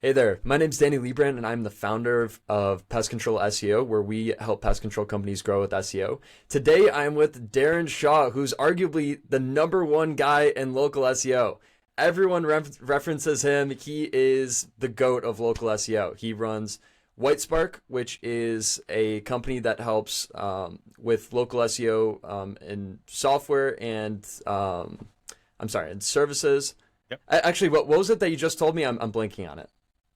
Hey there, my name's Danny Leibrandt, and I'm the founder of Pest Control SEO, where we help pest control companies grow with SEO. Today, I'm with Darren Shaw, who's arguably the number one guy in local SEO. Everyone references him. He is the GOAT of local SEO. He runs Whitespark, which is a company that helps with local SEO in software and and services. Yep. Actually, what was it that you just told me? I'm blanking on it.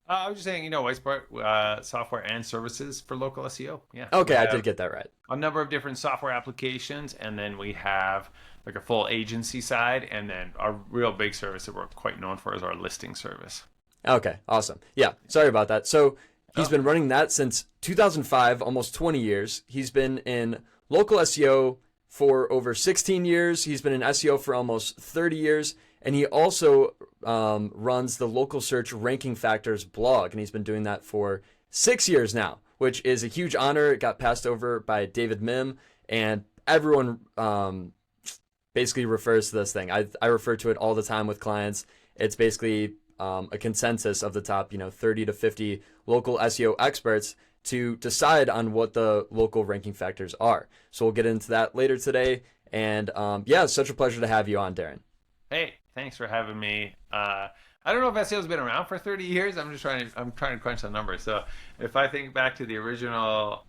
I was just saying, Whitespark software and services for local SEO. Yeah. So we Okay, I did have get that right. a number of different software applications, and then we have like a full agency side, and then our real big service that we're quite known for is our listing service. Okay, awesome. Yeah, sorry about that. So he's Oh, been running that since 2005, almost 20 years. He's been in local SEO for over 16 years. He's been in SEO for almost 30 years. And he also runs the local search ranking factors blog. And he's been doing that for 6 years now, which is a huge honor. It got passed over by David Mim. And everyone basically refers to this thing. I refer to it all the time with clients. It's basically a consensus of the top, 30 to 50 local SEO experts to decide on what the local ranking factors are. So we'll get into that later today. And yeah, it's such a pleasure to have you on, Darren. hey, thanks for having me. I don't know if SEO's been around for 30 years. I'm trying to crunch the numbers. So if I think back to the original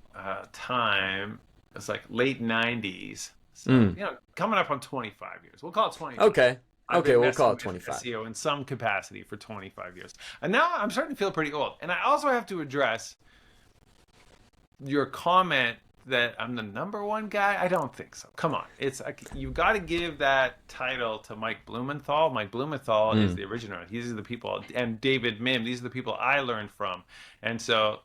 time, it's like late 90s. So, Mm. coming up on 25 years. We'll call it 25. Okay. I've Okay, been we'll call messing it with 25. SEO in some capacity for 25 years. And now I'm starting to feel pretty old. And I also have to address your comment that I'm the number one guy. I don't think so. Come on. It's like you've got to give that title to Mike Blumenthal. Mike Blumenthal is Mm. the originator. These are the people, and David Mim, these are the people I learned from. And so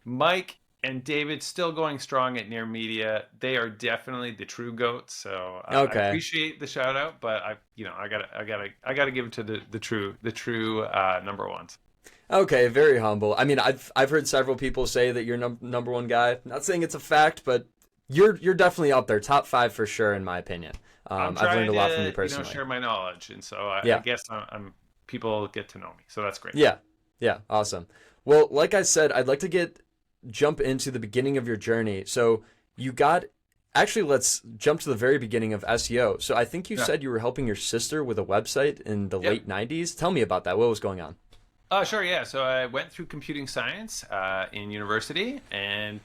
Mike and David still going strong at Near Media. They are definitely the true goats. So I Okay. appreciate the shout out, but I gotta give it to the true number ones. Okay, very humble. I mean, I've heard several people say that you're number one guy. Not saying it's a fact, but you're definitely up there, top five for sure, in my opinion. I'm I've learned trying a lot from you to, personally. share my knowledge, and so I Yeah, guess I'm people get to know me, so that's great. yeah, yeah. Awesome. Well, like I said, I'd like to jump into the beginning of your journey. So you got actually, let's jump to the very beginning of SEO. So I think you Yeah. said you were helping your sister with a website in the Yep. late 90s. Tell me about that. What was going on? Sure. Yeah. So I went through computing science in university, and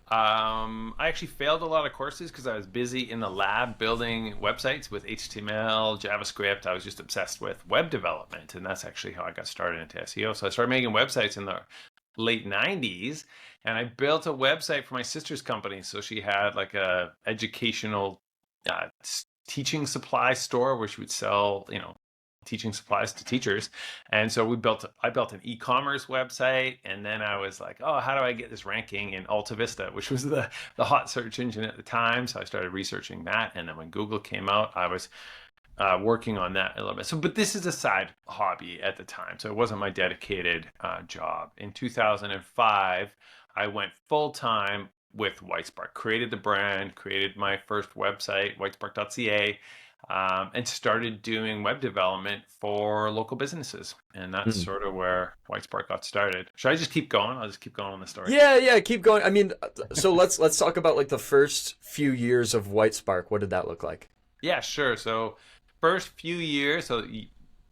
I actually failed a lot of courses because I was busy in the lab building websites with HTML, JavaScript. I was just obsessed with web development, and that's actually how I got started into SEO. So I started making websites in the late 90s, and I built a website for my sister's company. So she had like a educational teaching supply store where she would sell, teaching supplies to teachers. And so I built an e-commerce website, and then I was like, oh, how do I get this ranking in Alta Vista, which was the hot search engine at the time. So I started researching that, and then when Google came out, I was working on that a little bit. So, but this is a side hobby at the time, so it wasn't my dedicated job. In 2005, I went full time with Whitespark, created the brand, created my first website, whitespark.ca, and started doing web development for local businesses. And that's Hmm. sort of where Whitespark got started. Should I just keep going? I'll just keep going on the story. Yeah, yeah, keep going. I mean, so let's talk about like the first few years of White Spark. What did that look like? Yeah, sure. So first few years, so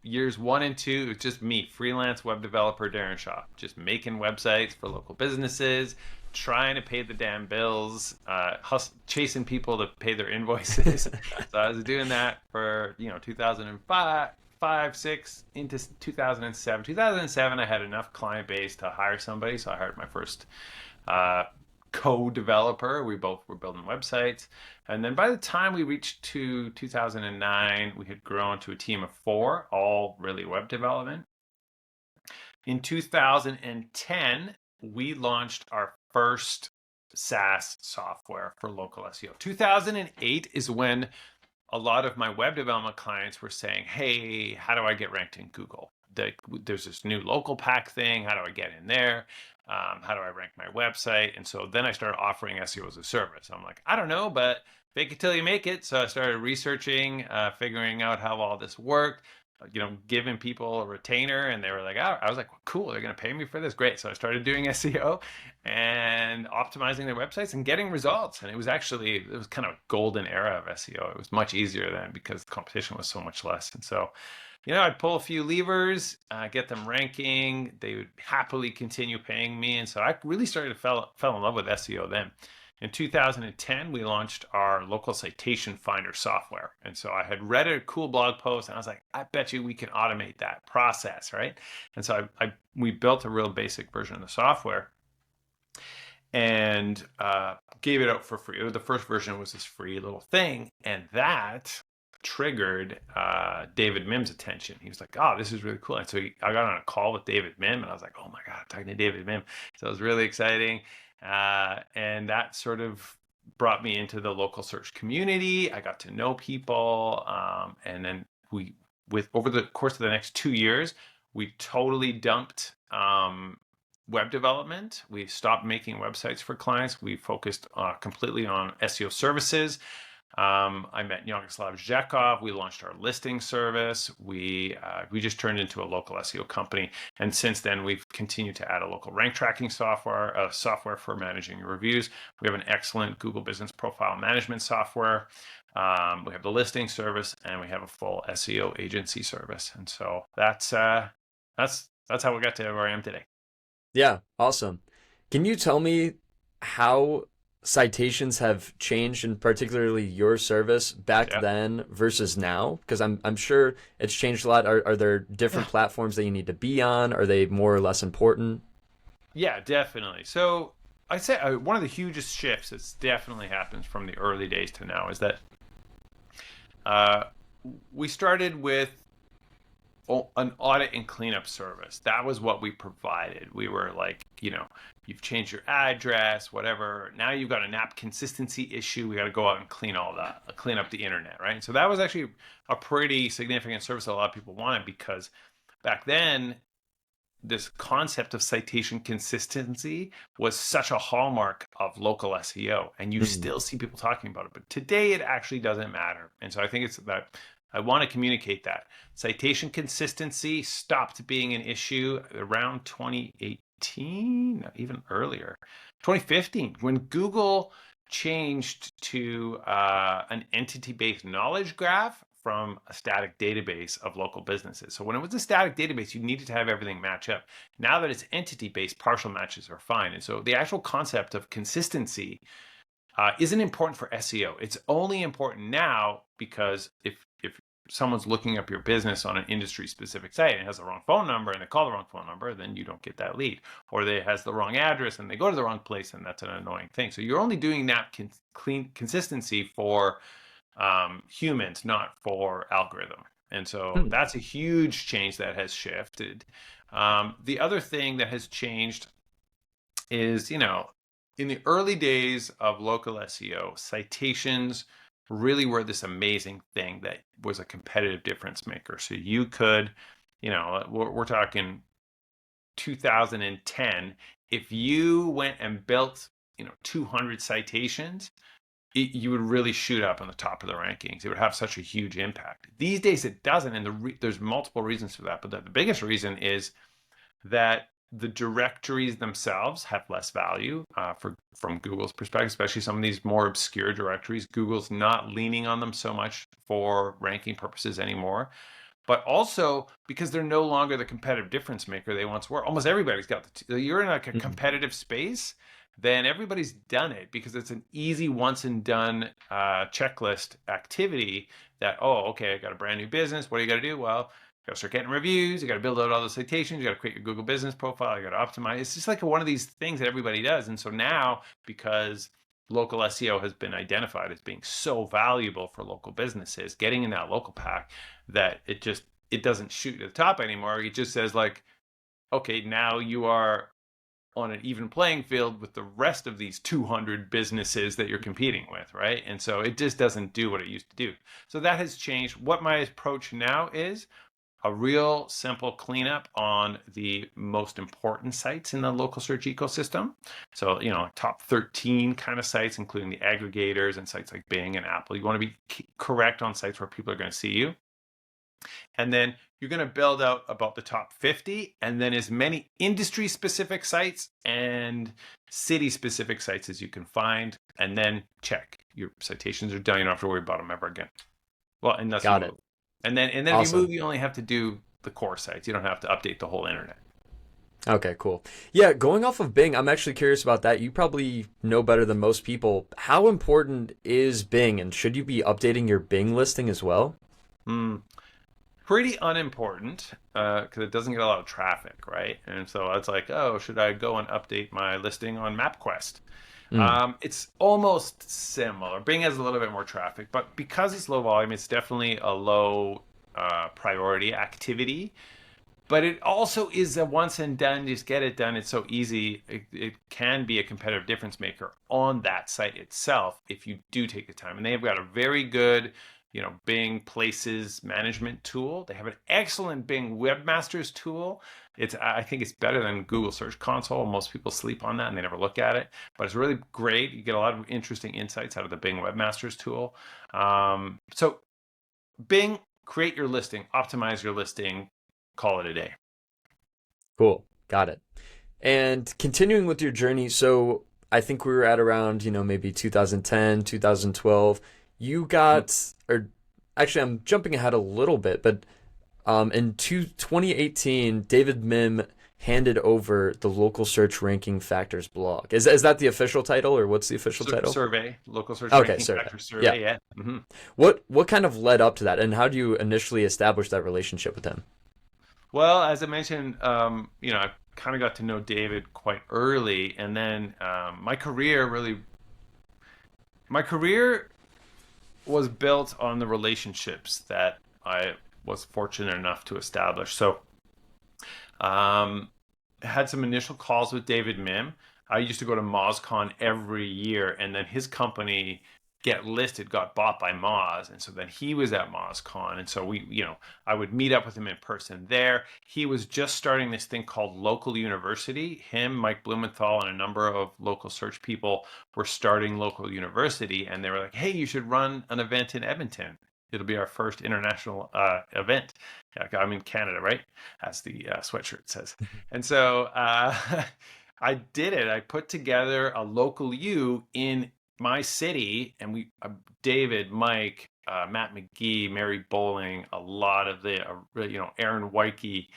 years 1 and 2, it's just me, freelance web developer Darren Shaw, just making websites for local businesses, trying to pay the damn bills, chasing people to pay their invoices. So I was doing that for 2005, 6 into 2007. 2007, I had enough client base to hire somebody, so I hired my first uh, co-developer. We both were building websites. And then by the time we reached to 2009, we had grown to a team of 4, all really web development. In 2010, we launched our first SaaS software for local SEO. 2008 is when a lot of my web development clients were saying, hey, how do I get ranked in Google? There's this new local pack thing. How do I get in there? How do I rank my website? And so then I started offering SEO as a service. I'm like, I don't know, but fake it till you make it. So I started researching, figuring out how all this worked. giving people a retainer, and they were like, oh, I was like, well, cool, they're going to pay me for this. Great. So I started doing SEO and optimizing their websites and getting results. And it was kind of a golden era of SEO. It was much easier then because the competition was so much less. And so, I'd pull a few levers, get them ranking. They would happily continue paying me. And so I really started to fell in love with SEO then. In 2010, we launched our local citation finder software. And so I had read a cool blog post and I was like, I bet you we can automate that process, right? And so we built a real basic version of the software and gave it out for free. The first version was this free little thing. And that triggered David Mim's attention. He was like, oh, this is really cool. And so I got on a call with David Mim and I was like, oh my God, I'm talking to David Mim. So it was really exciting. And that sort of brought me into the local search community. I got to know people. And then over the course of the next 2 years, we totally dumped web development. We stopped making websites for clients. We focused completely on SEO services. I met Yaroslav Zhekov. We launched our listing service. We just turned into a local SEO company. And since then, we've continued to add a local rank tracking software, software for managing your reviews. We have an excellent Google Business Profile Management software. We have the listing service, and we have a full SEO agency service. And so that's how we got to where I am today. Yeah, awesome. Can you tell me how citations have changed, and particularly your service back then versus now? Because I'm sure it's changed a lot. Are there different platforms that you need to be on? Are they more or less important? Yeah, definitely. So I'd say one of the hugest shifts that's definitely happens from the early days to now is that we started with an audit and cleanup service. That was what we provided. We were like, you've changed your address, whatever. Now you've got an app consistency issue. We got to go out and clean up the internet, right? So that was actually a pretty significant service that a lot of people wanted, because back then, this concept of citation consistency was such a hallmark of local SEO, and you still see people talking about it. But today, it actually doesn't matter. And so I think it's that I want to communicate that citation consistency stopped being an issue around 2018, even earlier, 2015, when Google changed to an entity-based knowledge graph from a static database of local businesses. So when it was a static database, you needed to have everything match up. Now that it's entity-based, partial matches are fine. And so the actual concept of consistency isn't important for SEO. It's only important now because if someone's looking up your business on an industry-specific site and has the wrong phone number and they call the wrong phone number, then you don't get that lead. Or they has the wrong address and they go to the wrong place, and that's an annoying thing. So you're only doing that consistency for humans, not for algorithm. And so that's a huge change that has shifted. The other thing that has changed is, in the early days of local SEO, citations really were this amazing thing that was a competitive difference maker. So you could, we're talking 2010, if you went and built, 200 citations, you would really shoot up on the top of the rankings. It would have such a huge impact. These days it doesn't, and there's multiple reasons for that. But the biggest reason is that the directories themselves have less value from Google's perspective, especially some of these more obscure directories. Google's not leaning on them so much for ranking purposes anymore, but also because they're no longer the competitive difference maker they once were. Almost everybody's got you're in like a competitive space, then everybody's done it because it's an easy once and done checklist activity that, okay, I got a brand new business. What do you got to do? Well, you got to start getting reviews. You got to build out all the citations. You got to create your Google business profile. You got to optimize. It's just like one of these things that everybody does. And so now, because local SEO has been identified as being so valuable for local businesses, getting in that local pack, that it doesn't shoot at the top anymore. It just says like, okay, now you are on an even playing field with the rest of these 200 businesses that you're competing with, right? And so it just doesn't do what it used to do. So that has changed. What my approach now is a real simple cleanup on the most important sites in the local search ecosystem. So, top 13 kind of sites, including the aggregators and sites like Bing and Apple. You want to be correct on sites where people are going to see you. And then you're going to build out about the top 50 and then as many industry specific sites and city specific sites as you can find. And then check your citations are done. You don't have to worry about them ever again. Well, unless you Got it. move. And then if you Awesome. move, you only have to do the core sites. You don't have to update the whole internet. Okay, cool. Yeah, going off of Bing, I'm actually curious about that. You probably know better than most people. How important is Bing, and should you be updating your Bing listing as well? Mm, pretty unimportant because it doesn't get a lot of traffic, right? And so it's like, oh, should I go and update my listing on MapQuest? Mm, It's almost similar. Bing has a little bit more traffic, but because it's low volume, it's definitely a low priority activity. But it also is a once and done, just get it done. It's so easy. It can be a competitive difference maker on that site itself if you do take the time. And they've got a very good, Bing Places management tool. They have an excellent Bing Webmasters tool. I think it's better than Google Search Console. Most people sleep on that and they never look at it, but it's really great. You get a lot of interesting insights out of the Bing Webmasters tool. So Bing, create your listing, optimize your listing, call it a day. cool. Got it. And continuing with your journey, so I think we were at around, maybe 2010, 2012. You got, or actually, I'm jumping ahead a little bit, but in 2018, David Mim handed over the local search ranking factors blog. Is that the official title, or what's the official title? Survey, local search Okay, ranking survey. factor Yeah. survey. Yeah. What kind of led up to that, and how do you initially establish that relationship with him? Well, as I mentioned, I kind of got to know David quite early, and then my career was built on the relationships that I was fortunate enough to establish. So, um, had some initial calls with David Mim. I used to go to MozCon every year, and then his company got bought by Moz, and so then he was at MozCon, and so I would meet up with him in person there. He was just starting this thing called Local University. Him, Mike Blumenthal, and a number of local search people were starting Local University, and they were like, "Hey, you should run an event in Edmonton. It'll be our first international event." Yeah, I'm in Canada, right? As the sweatshirt says. And so I did it. I put together a local U in my city, and David, Mike, Matt McGee, Mary Bowling, a lot of the, Aaron Wyke,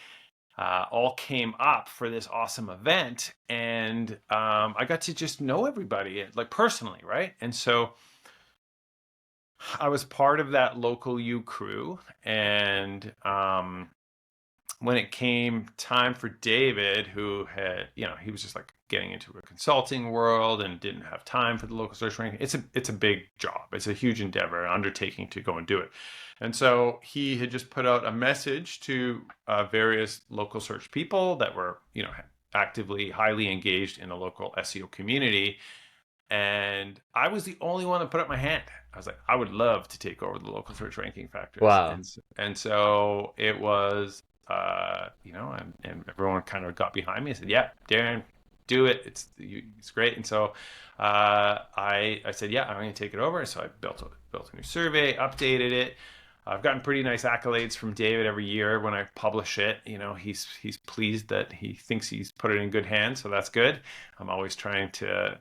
all came up for this awesome event, and I got to just know everybody, like personally, right? And so I was part of that local U crew, and when it came time for David, who had, he was just like getting into a consulting world and didn't have time for the local search ranking. It's a big job. It's a huge endeavor, an undertaking to go and do it. And so he had just put out a message to various local search people that were, actively highly engaged in the local SEO community. And I was the only one that put up my hand. I was like, I would love to take over the local search ranking factors. Wow. And so it was, and everyone kind of got behind me and said, yeah, Darren, do it. It's great. And so I said, yeah, I'm going to take it over. So I built a new survey, updated it. I've gotten pretty nice accolades from David every year when I publish it. He's pleased that he thinks he's put it in good hands, so that's good. I'm always trying to,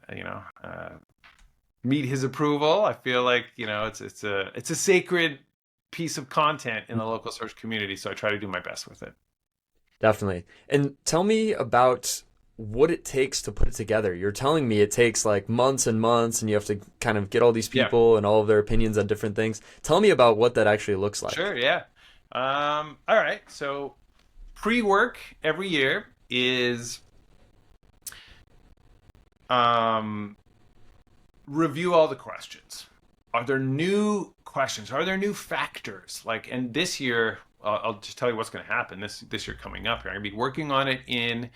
meet his approval. I feel like it's a sacred piece of content in the local search community, so I try to do my best with it. Definitely. And tell me about what it takes to put it together. You're telling me it takes like months and months, and you have to kind of get all these Yeah, people and all of their opinions on different things. Tell me about what that actually looks like. sure. Yeah. All right. So pre-work every year is review all the questions. Are there new questions? Are there new factors? And this year, I'll just tell you what's going to happen this year coming up here. I'm going to be working on it in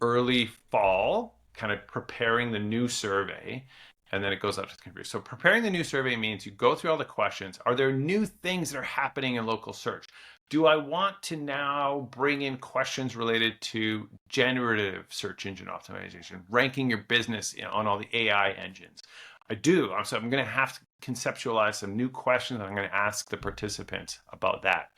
early fall, kind of preparing the new survey, and then it goes out to the computer. So preparing the new survey means you go through all the questions. Are there new things that are happening in local search? Do I want to now bring in questions related to generative search engine optimization, ranking your business on all the AI engines? I do. So I'm going to have to conceptualize some new questions. I'm going to ask the participants about that.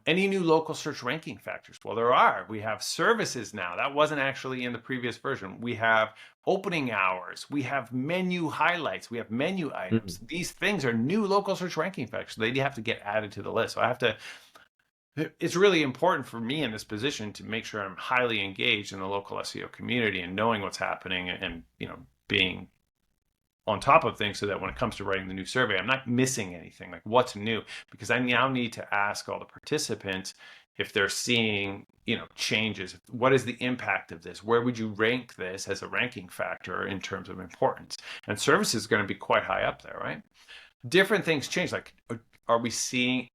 Any new local search ranking factors? Well, there are. We have services now. That wasn't actually in the previous version. We have opening hours. We have menu highlights. We have menu items. These things are new local search ranking factors. They have to get added to the list. So I have to. It's really important for me in this position to make sure I'm highly engaged in the local SEO community and knowing what's happening and being on top of things so that when it comes to writing the new survey, I'm not missing anything, like what's new, because I now need to ask all the participants if they're seeing, changes. What is the impact of this? Where would you rank this as a ranking factor in terms of importance? And service is going to be quite high up there, right? Different things change. Like, are we seeing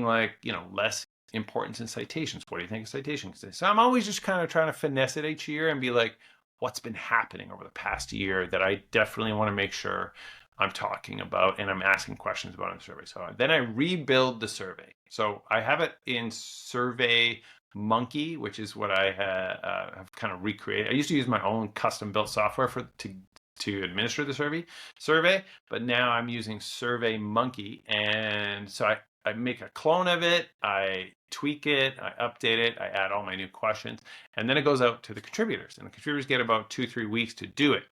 like, less importance in citations? What do you think of citations? So I'm always just kind of trying to finesse it each year and be like, what's been happening over the past year that I definitely want to make sure I'm talking about and I'm asking questions about in the survey. So then I rebuild the survey. So I have it in Survey Monkey, which is what I have kind of recreated. I used to use my own custom built software to administer the survey, but now I'm using Survey Monkey. And so I make a clone of it, I tweak it, I update it, I add all my new questions, and then it goes out to the contributors. And the contributors get about 2-3 weeks to do it.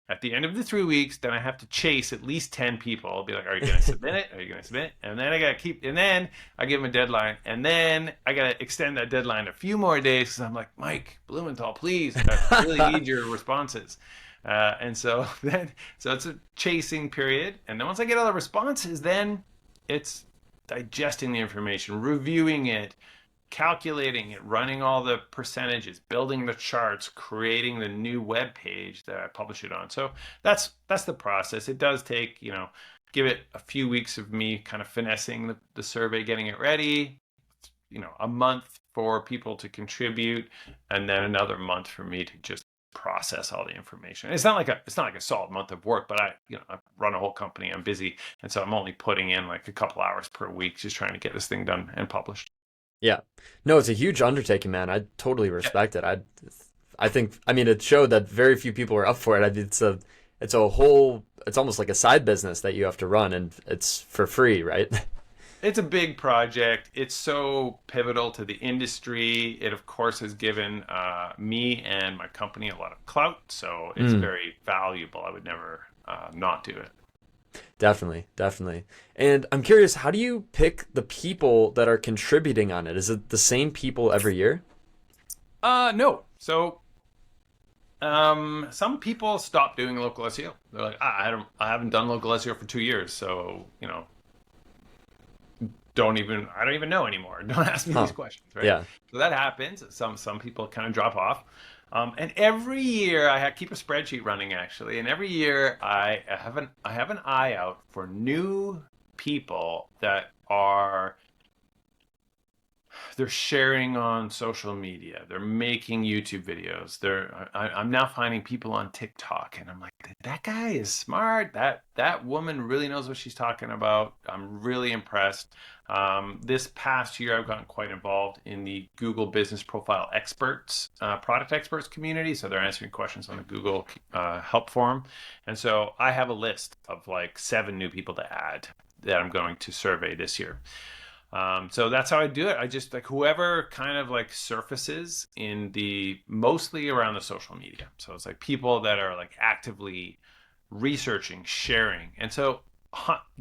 At the end of the 3 weeks, then I have to chase at least 10 people. I'll be like, are you going to submit it? Are you going to submit it? And then I got to and then I give them a deadline. And then I got to extend that deadline a few more days because I'm like, Mike Blumenthal, please, I really need your responses. And so it's a chasing period. And then once I get all the responses, then it's digesting the information, reviewing it, calculating it, running all the percentages, building the charts, creating the new web page that I publish it on. So that's the process. It does take, give it a few weeks of me kind of finessing the survey, getting it ready, a month for people to contribute, and then another month for me to just process all the information. It's not like a solid month of work, but I run a whole company. I'm busy, and so I'm only putting in like a couple hours per week just trying to get this thing done and published. Yeah, no, it's a huge undertaking, man. I totally respect it. I think it showed that very few people are up for it. It's almost like a side business that you have to run, and it's for free, right? It's a big project. It's so pivotal to the industry. It, of course, has given me and my company a lot of clout, so it's very valuable. I would never not do it. Definitely. And I'm curious, how do you pick the people that are contributing on it? Is it the same people every year? No. So some people stop doing local SEO. They're like, I haven't done local SEO for 2 years, so I don't even know anymore. Don't ask me these questions, right? Yeah. So that happens. Some people kind of drop off. And every year I keep a spreadsheet running actually, and every year I have an eye out for new people that they're sharing on social media. They're making YouTube videos. I'm now finding people on TikTok, and I'm like, that guy is smart. That woman really knows what she's talking about. I'm really impressed. This past year, I've gotten quite involved in the Google Business Profile Experts, product experts community. So they're answering questions on the Google help forum. And so I have a list of like 7 new people to add that I'm going to survey this year. So that's how I do it. I just like whoever kind of like surfaces mostly around the social media. So it's like people that are like actively researching, sharing. And so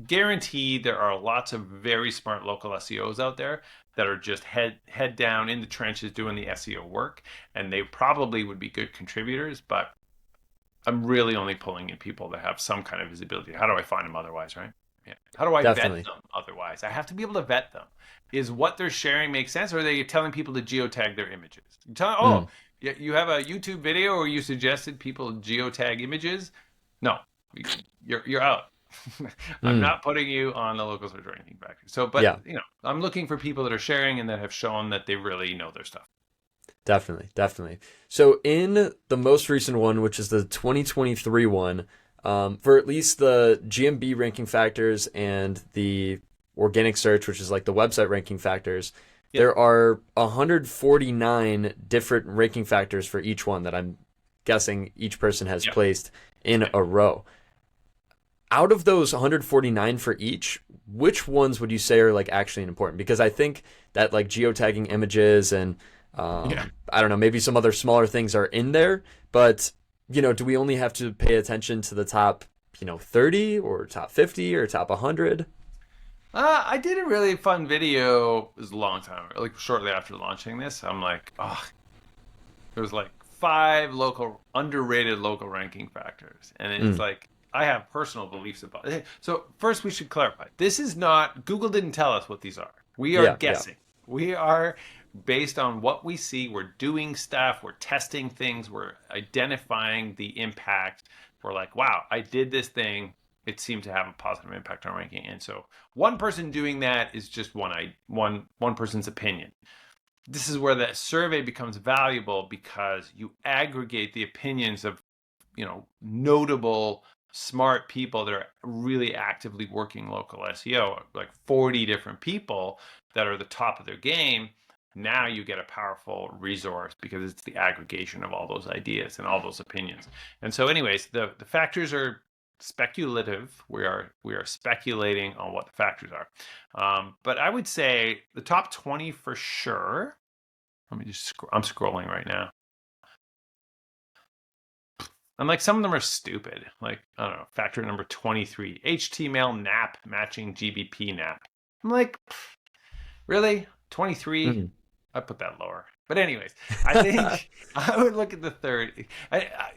guaranteed there are lots of very smart local SEOs out there that are just head down in the trenches doing the SEO work. And they probably would be good contributors, but I'm really only pulling in people that have some kind of visibility. How do I find them otherwise, right? Yeah. How do I vet them otherwise? I have to be able to vet them. Is what they're sharing make sense, or are they telling people to geotag their images? You have a YouTube video where you suggested people geotag images? No, you're out. I'm not putting you on the local search ranking factor. So, but I'm looking for people that are sharing and that have shown that they really know their stuff. Definitely. So in the most recent one, which is the 2023 one, for at least the GMB ranking factors and the organic search, which is like the website ranking factors, there are 149 different ranking factors for each one that I'm guessing each person has placed in a row. out of those 149 for each, which ones would you say are like actually important? Because I think that like geotagging images and I don't know, maybe some other smaller things are in there, but do we only have to pay attention to the top, 30 or top 50 or top 100? I did a really fun video. It was a long time, like shortly after launching this. I'm like, oh, there was like 5 underrated local ranking factors, and it's like I have personal beliefs about it. So first, we should clarify: this is not Google didn't tell us what these are. We are guessing. Yeah. We are based on what we see. We're doing stuff. We're testing things. We're identifying the impact. We're like, wow, I did this thing. It seemed to have a positive impact on ranking. And so one person doing that is just one person's opinion. This is where the survey becomes valuable because you aggregate the opinions of, notable, smart people that are really actively working local SEO, like 40 different people that are the top of their game. Now you get a powerful resource because it's the aggregation of all those ideas and all those opinions. And so anyways, the factors are speculative. We are speculating on what the factors are. But I would say the top 20 for sure. Let me just I'm scrolling right now. And like some of them are stupid. Like, I don't know, factor number 23, HTML NAP matching GBP NAP. I'm like, really? 23? Mm-hmm. I put that lower. But anyways, I think I would look at the third.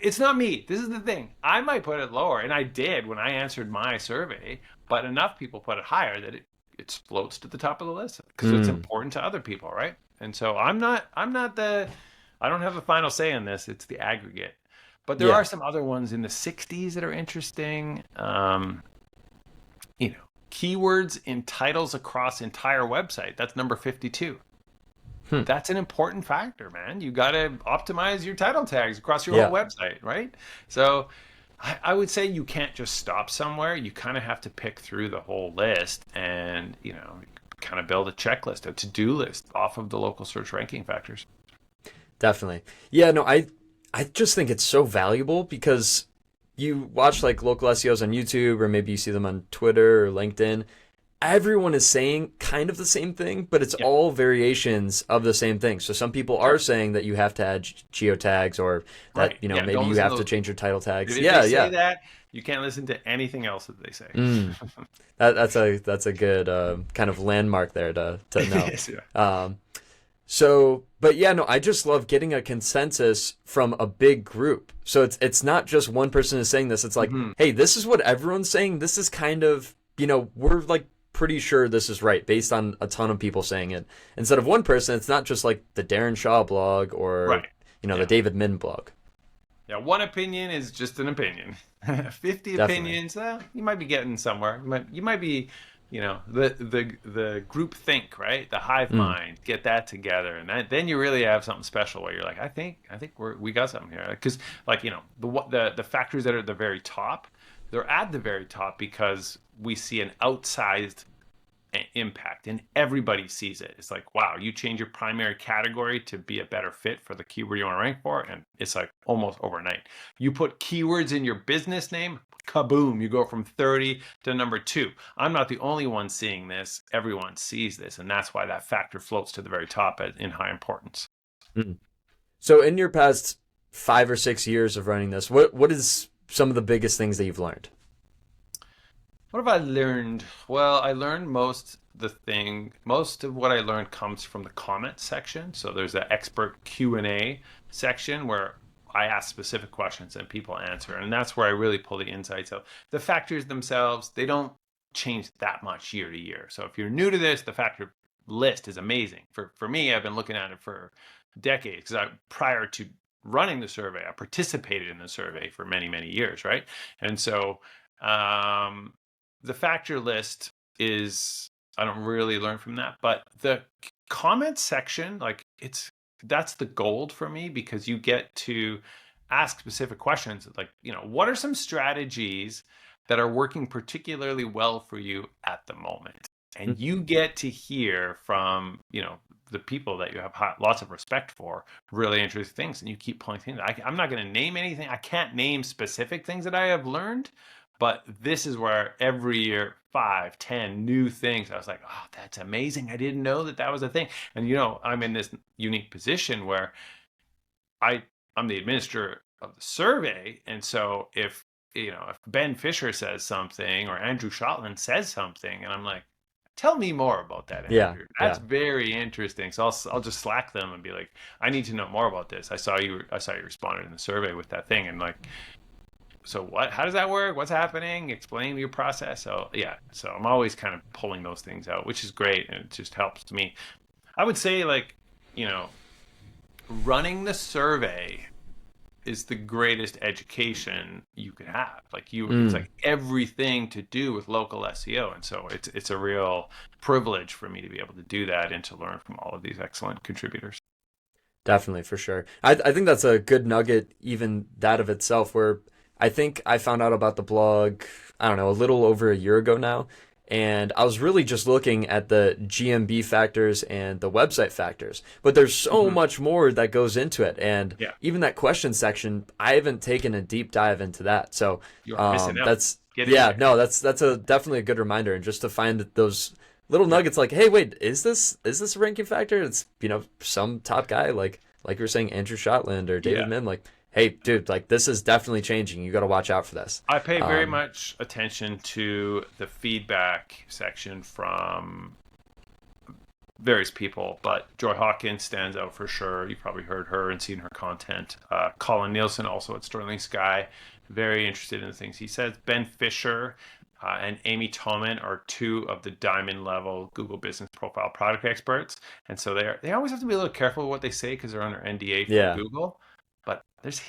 It's not me. This is the thing. I might put it lower, and I did when I answered my survey, but enough people put it higher that it floats to the top of the list because it's important to other people, right? And so I don't have the final say on this. It's the aggregate. But there are some other ones in the 60s that are interesting. Keywords in titles across entire website. That's number 52. That's an important factor, man. You got to optimize your title tags across your whole website, right? So I would say you can't just stop somewhere. You kind of have to pick through the whole list and, kind of build a checklist, a to-do list off of the local search ranking factors. Definitely. Yeah, no, I just think it's so valuable because you watch like local SEOs on YouTube or maybe you see them on Twitter or LinkedIn. Everyone is saying kind of the same thing, but it's all variations of the same thing. So some people are saying that you have to add geotags or that, maybe you have to change your title tags. If they say that, you can't listen to anything else that they say. That's a good kind of landmark there to know. Yes, yeah. I just love getting a consensus from a big group. So it's not just one person is saying this. It's like, hey, this is what everyone's saying. This is kind of, we're like pretty sure this is right based on a ton of people saying it. Instead of one person, it's not just like the Darren Shaw blog or, the David Min blog. Yeah, one opinion is just an opinion. 50 Definitely. Opinions, you might be getting somewhere. You might be, the group think, right? The hive mind, get that together, and then you really have something special where you're like, I think we got something here. Because the factors that are at the very top, they're at the very top because we see an outsized impact and everybody sees it. It's like, wow, you change your primary category to be a better fit for the keyword you want to rank for, and it's like almost overnight. You put keywords in your business name, kaboom, you go from 30 to number 2. I'm not the only one seeing this. Everyone sees this, and that's why that factor floats to the very top in high importance. So in your past 5 or 6 years of running this, what is some of the biggest things that you've learned? What have I learned? Well, I learned most of what I learned comes from the comment section. So there's the expert Q&A section where I ask specific questions and people answer. And that's where I really pull the insights out. The factors themselves, they don't change that much year to year. So if you're new to this, the factor list is amazing. For me, I've been looking at it for decades because prior to running the survey, I participated in the survey for many, many years, right? And so the factor list I don't really learn from that, but the comment section, that's the gold for me because you get to ask specific questions like, what are some strategies that are working particularly well for you at the moment? And you get to hear from, the people that you have lots of respect for, really interesting things, and you keep pulling things. I'm not going to name anything. I can't name specific things that I have learned, But this is where every year, 5, 10 new things. I was like, oh, that's amazing. I didn't know that that was a thing. And, I'm in this unique position where I'm the administrator of the survey. And so if Ben Fisher says something or Andrew Shotland says something, and I'm like, tell me more about that, Yeah, Andrew. That's yeah. very interesting. So I'll just Slack them and be like, I need to know more about this. I saw you responded in the survey with that thing, and like, so what? How does that work? What's happening? Explain your process. So yeah, so I'm always kind of pulling those things out, which is great, and it just helps me. I would say like, you know, running the survey is the greatest education you could have. Like it's Mm, like everything to do with local SEO, and so it's a real privilege for me to be able to do that and to learn from all of these excellent contributors. definitely, for sure. I think that's a good nugget, even that of itself, where I think I found out about the blog, I don't know, a little over a year ago now. And I was really just looking at the GMB factors and the website factors. But there's so Mm-hmm. much more that goes into it. And Yeah, even that question section, I haven't taken a deep dive into that. So you are missing out. that's, Get in yeah, there. no, that's a definitely a good reminder. And just to find those little Yeah. nuggets like, hey, wait, is this a ranking factor? It's, some top guy like you were saying, Andrew Shotland or David Yeah. Min, like, hey, dude, like this is definitely changing. You got to watch out for this. I pay very Um, much attention to the feedback section from various people, but Joy Hawkins stands out for sure. You've probably heard her and seen her content. Colin Nielsen, also at Sterling Sky, very interested in the things he says. Ben Fisher and Amy Toman are two of the diamond level Google Business Profile product experts, and so they always have to be a little careful with what they say because they're under NDA from yeah. Google. But there's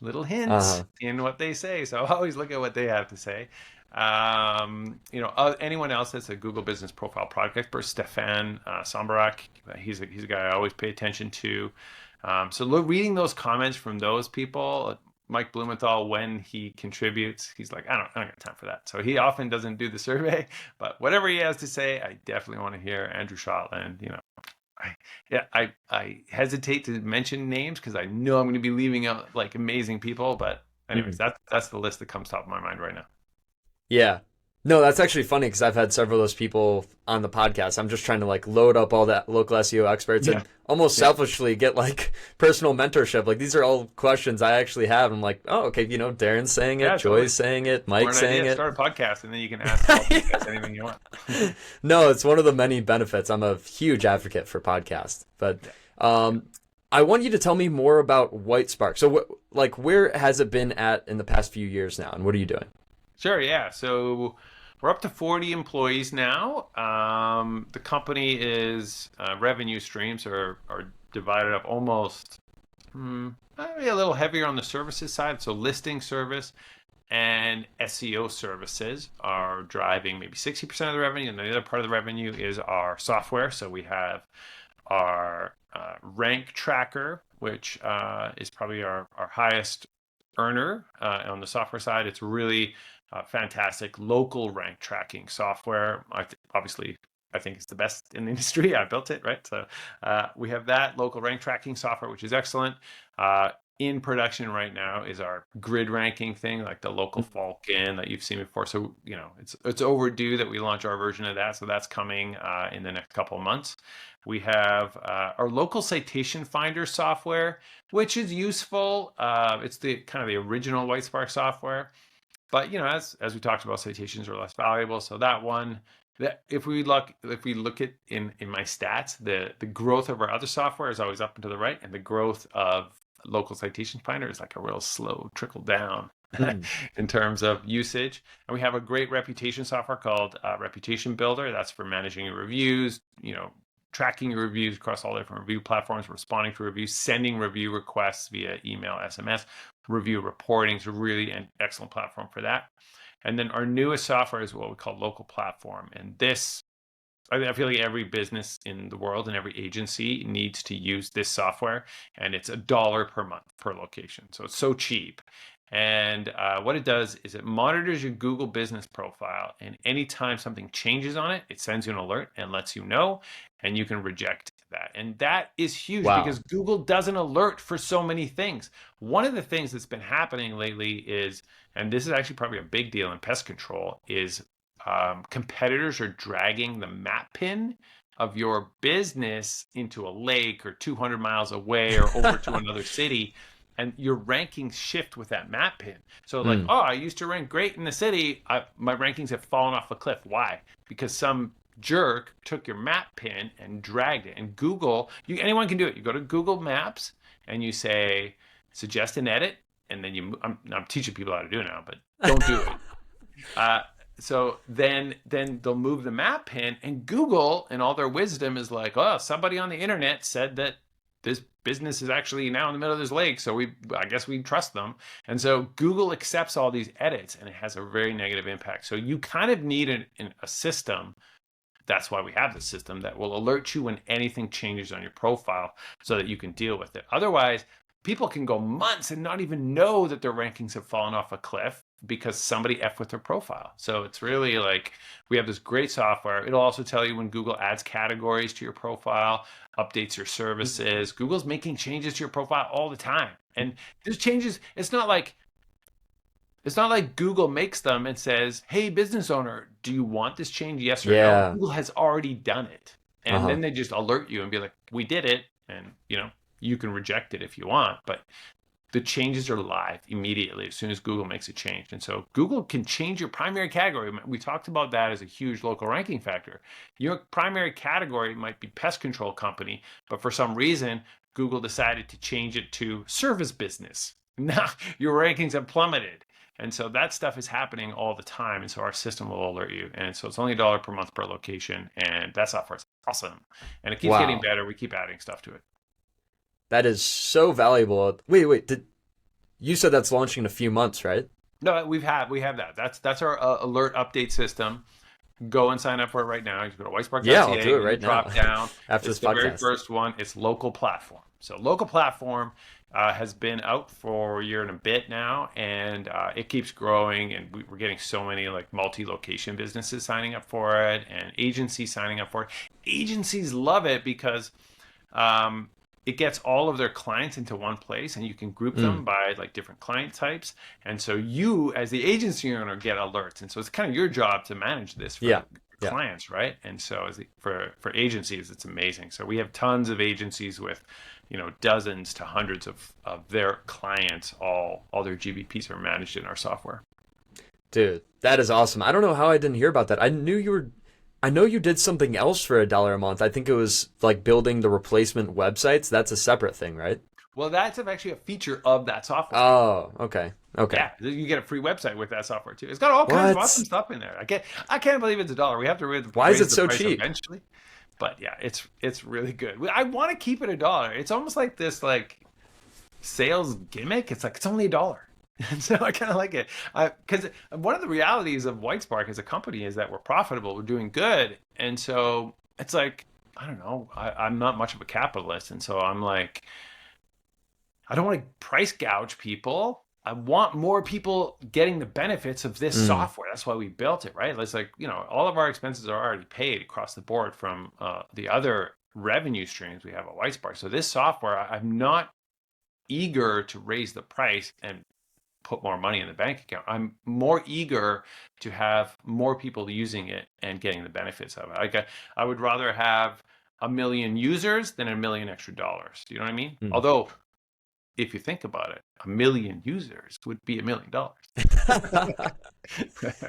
little hints Uh-huh. in what they say, so I always look at what they have to say. Anyone else that's a Google Business Profile product expert, Stefan Sombarak, he's a guy I always pay attention to. Reading those comments from those people, Mike Blumenthal, when he contributes, he's like, I don't got time for that. So he often doesn't do the survey, but whatever he has to say, I definitely want to hear. Andrew Shotland, I hesitate to mention names because I know I'm going to be leaving out like amazing people, but anyways, Mhm. that's the list that comes top of my mind right now. Yeah. No, that's actually funny because I've had several of those people on the podcast. I'm just trying to like load up all that local SEO experts Yeah, and almost yeah, selfishly get like personal mentorship. Like these are all questions I actually have. I'm like, oh, okay, Darren's saying it, yeah, totally. Joy's saying it, Mike's Smart saying idea. it. Start a podcast, and then you can ask all these guys anything you want. No, it's one of the many benefits. I'm a huge advocate for podcasts, but Yeah. I want you to tell me more about Whitespark. So, where has it been at in the past few years now, and what are you doing? Sure, yeah. So we're up to 40 employees now. The company is revenue streams are divided up almost maybe a little heavier on the services side. So listing service and SEO services are driving maybe 60% of the revenue, and the other part of the revenue is our software. So we have our rank tracker, which is probably our highest earner on the software side. It's really fantastic local rank tracking software. Obviously, I think it's the best in the industry. I built it, right? So we have that local rank tracking software, which is excellent. In production right now is our grid ranking thing, like the local Falcon that you've seen before. So it's overdue that we launch our version of that. So that's coming in the next couple of months. We have our local citation finder software, which is useful. It's the kind of the original Whitespark software, but as we talked about, citations are less valuable. So that one, that if we look at in my stats, the growth of our other software is always up and to the right, and the growth of local citation finder is like a real slow trickle down Mhm. in terms of usage. And we have a great reputation software called Reputation Builder. That's for managing your reviews, tracking your reviews across all different review platforms, responding to reviews, sending review requests via email, SMS. Review reporting is a really an excellent platform for that. And then our newest software is what we call Local Platform. And this, I feel like every business in the world and every agency needs to use this software, and it's $1 per month per location. So it's so cheap. And what it does is it monitors your Google business profile, and anytime something changes on it, it sends you an alert and lets you know, and you can reject that. And that is huge Wow. because Google doesn't alert for so many things. One of the things that's been happening lately is, and this is actually probably a big deal in pest control, is competitors are dragging the map pin of your business into a lake or 200 miles away or over to another city, and your rankings shift with that map pin. So like, oh, I used to rank great in the city. My rankings have fallen off a cliff. Why? Because some jerk took your map pin and dragged it. And Google, anyone can do it. You go to Google Maps and you say, suggest an edit. And then I'm teaching people how to do it now, but don't do it. So then they'll move the map pin, and Google, in all their wisdom, is like, oh, somebody on the internet said that this business is actually now in the middle of this lake, so I guess we trust them. And so Google accepts all these edits, and it has a very negative impact. So you kind of need a system. That's why we have this system that will alert you when anything changes on your profile so that you can deal with it. Otherwise, people can go months and not even know that their rankings have fallen off a cliff because somebody effed with their profile. So it's really like, we have this great software. It'll also tell you when Google adds categories to your profile, updates your services. Google's making changes to your profile all the time. And there's changes. It's not like Google makes them and says, hey, business owner, do you want this change? Yes or no? Google has already done it. And then they just alert you and be like, we did it. And, you can reject it if you want, but the changes are live immediately as soon as Google makes a change. And so Google can change your primary category. We talked about that as a huge local ranking factor. Your primary category might be pest control company, but for some reason, Google decided to change it to service business. Now your rankings have plummeted. And so that stuff is happening all the time. And so our system will alert you. And so it's only $1 per month per location. And that software is awesome. And it keeps getting better. We keep adding stuff to it. That is so valuable. Wait, you said that's launching in a few months, right? No, we have that. That's our alert update system. Go and sign up for it right now. You can go to whitespark.ca. Yeah, I'll do it right now. Drop down. After it's this podcast. The very first one. It's local platform. So local platform has been out for a year and a bit now, and it keeps growing. And we're getting so many like multi-location businesses signing up for it, and agencies signing up for it. Agencies love it because it gets all of their clients into one place, and you can group them by like different client types. And so you, as the agency owner, get alerts. And so it's kind of your job to manage this for clients, right? And so for agencies, it's amazing. So we have tons of agencies with, dozens to hundreds of their clients. All their GBPs are managed in our software. Dude, that is awesome. I don't know how I didn't hear about that. I know you did something else for $1 a month. I think it was like building the replacement websites. That's a separate thing, right? Well, that's actually a feature of that software. Oh, okay. Yeah, you get a free website with that software too. It's got all kinds of awesome stuff in there. I can't believe it's $1. We have to Why is it so price cheap? Eventually, but yeah, it's really good. I want to keep it $1. It's almost like this like sales gimmick. It's like it's only $1. And so I kind of like it because one of the realities of Whitespark as a company is that we're profitable, we're doing good. And so it's like, I don't know, I'm not much of a capitalist. And so I'm like, I don't want to price gouge people. I want more people getting the benefits of this software. That's why we built it, right? It's like, all of our expenses are already paid across the board from the other revenue streams we have at Whitespark. So this software, I'm not eager to raise the price and put more money in the bank account. I'm more eager to have more people using it and getting the benefits of it. Like I would rather have 1 million users than $1 million extra. You know what I mean? Although, if you think about it, 1 million users would be $1 million.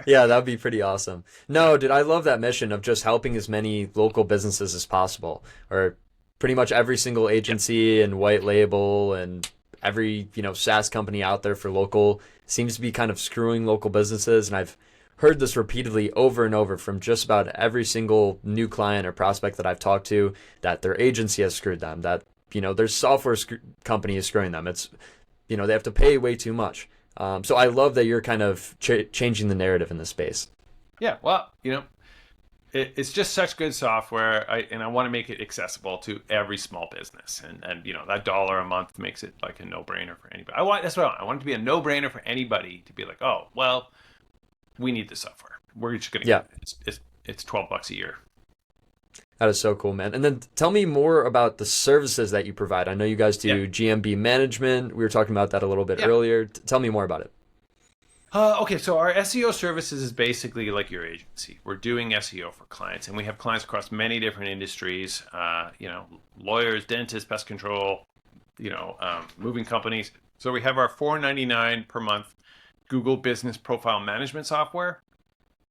Yeah, that would be pretty awesome. No, dude, I love that mission of just helping as many local businesses as possible, or pretty much every single agency and white label and every SaaS company out there for local seems to be kind of screwing local businesses. And I've heard this repeatedly over and over from just about every single new client or prospect that I've talked to, that their agency has screwed them, that their software company is screwing them. It's they have to pay way too much. So I love that you're kind of changing the narrative in this space. Yeah, well, it's just such good software, and I want to make it accessible to every small business, and that $1 a month makes it like a no-brainer for anybody. That's what I want it to be, a no-brainer for anybody to be like, oh, well, we need this software. We're just gonna get it. It's $12 a year. That is so cool, man. And then tell me more about the services that you provide. I know you guys Yeah. do GMB management. We were talking about that a little bit Yeah. earlier. Tell me more about it. Okay, so our SEO services is basically like your agency. We're doing SEO for clients, and we have clients across many different industries. Lawyers, dentists, pest control, moving companies. So we have our $4.99 per month Google Business Profile Management software.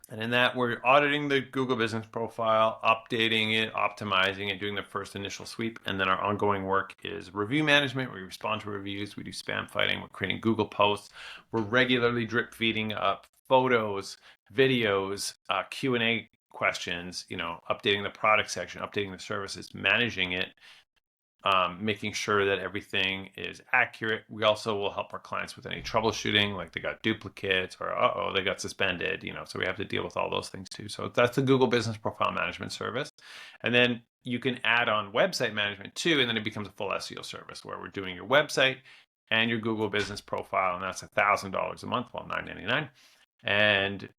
And in that, we're auditing the Google Business Profile, updating it, optimizing it, doing the first initial sweep. And then our ongoing work is review management. We respond to reviews. We do spam fighting. We're creating Google posts. We're regularly drip feeding up photos, videos, Q&A questions, updating the product section, updating the services, managing it, making sure that everything is accurate. We also will help our clients with any troubleshooting, like they got duplicates or they got suspended, so we have to deal with all those things too. So that's the Google Business Profile Management service. And then you can add on website management too, and then it becomes a full SEO service where we're doing your website and your Google Business Profile, and that's $1,000 a month, well, $9.99. And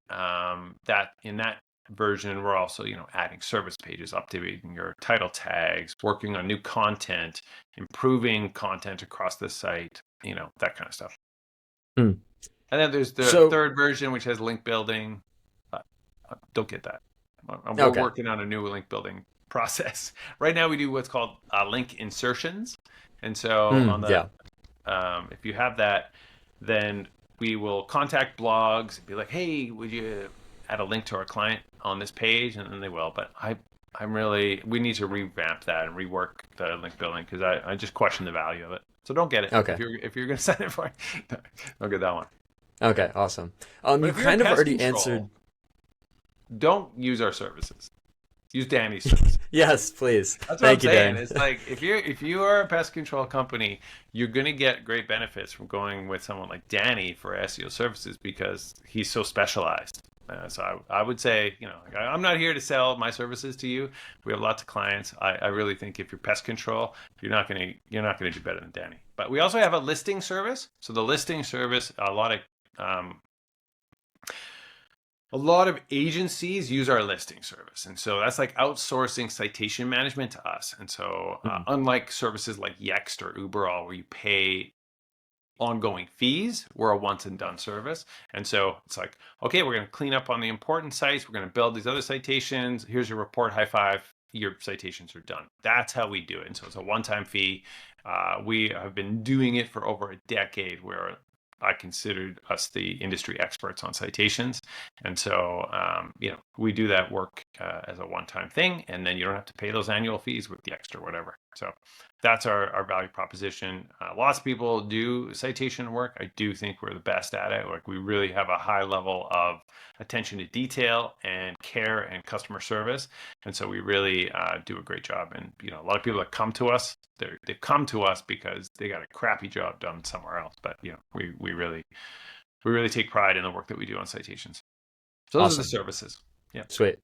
that in that version, we're also adding service pages, updating your title tags, working on new content, improving content across the site, that kind of stuff. Hmm. And then there's the third version, which has link building. Don't get that. We're working on a new link building process right now. We do what's called link insertions, and so on the if you have that, then we will contact blogs and be like, hey, would you add a link to our client on this page? And then they will. But we need to revamp that and rework the link building because I just question the value of it. So don't get it. Okay. If you're going to sign it for it, don't get that one. Okay, awesome. You kind of already answered. Don't use our services. Use Danny's services. Yes, please. That's what Thank I'm you, saying. Dan. It's like if you are a pest control company, you're going to get great benefits from going with someone like Danny for SEO services because he's so specialized. So I would say, I'm not here to sell my services to you. We have lots of clients. I really think if you're pest control, you're not going to do better than Danny. But we also have a listing service. So the listing service, a lot of agencies use our listing service. And so that's like outsourcing citation management to us. And so unlike services like Yext or Uberall, where you pay ongoing fees, we're a once and done service. And so it's like, okay, we're going to clean up on the important sites. We're going to build these other citations. Here's your report, high five. Your citations are done. That's how we do it. And so it's a one-time fee. We have been doing it for over a decade where I considered us the industry experts on citations. And so, we do that work as a one-time thing, and then you don't have to pay those annual fees with the extra whatever. So that's our value proposition. Lots of people do citation work. I do think we're the best at it. Like we really have a high level of attention to detail and care and customer service. And so we really do a great job. And, a lot of people that come to us, they've come to us because they got a crappy job done somewhere else. But, we really take pride in the work that we do on citations. So those are the services. Yeah. Sweet.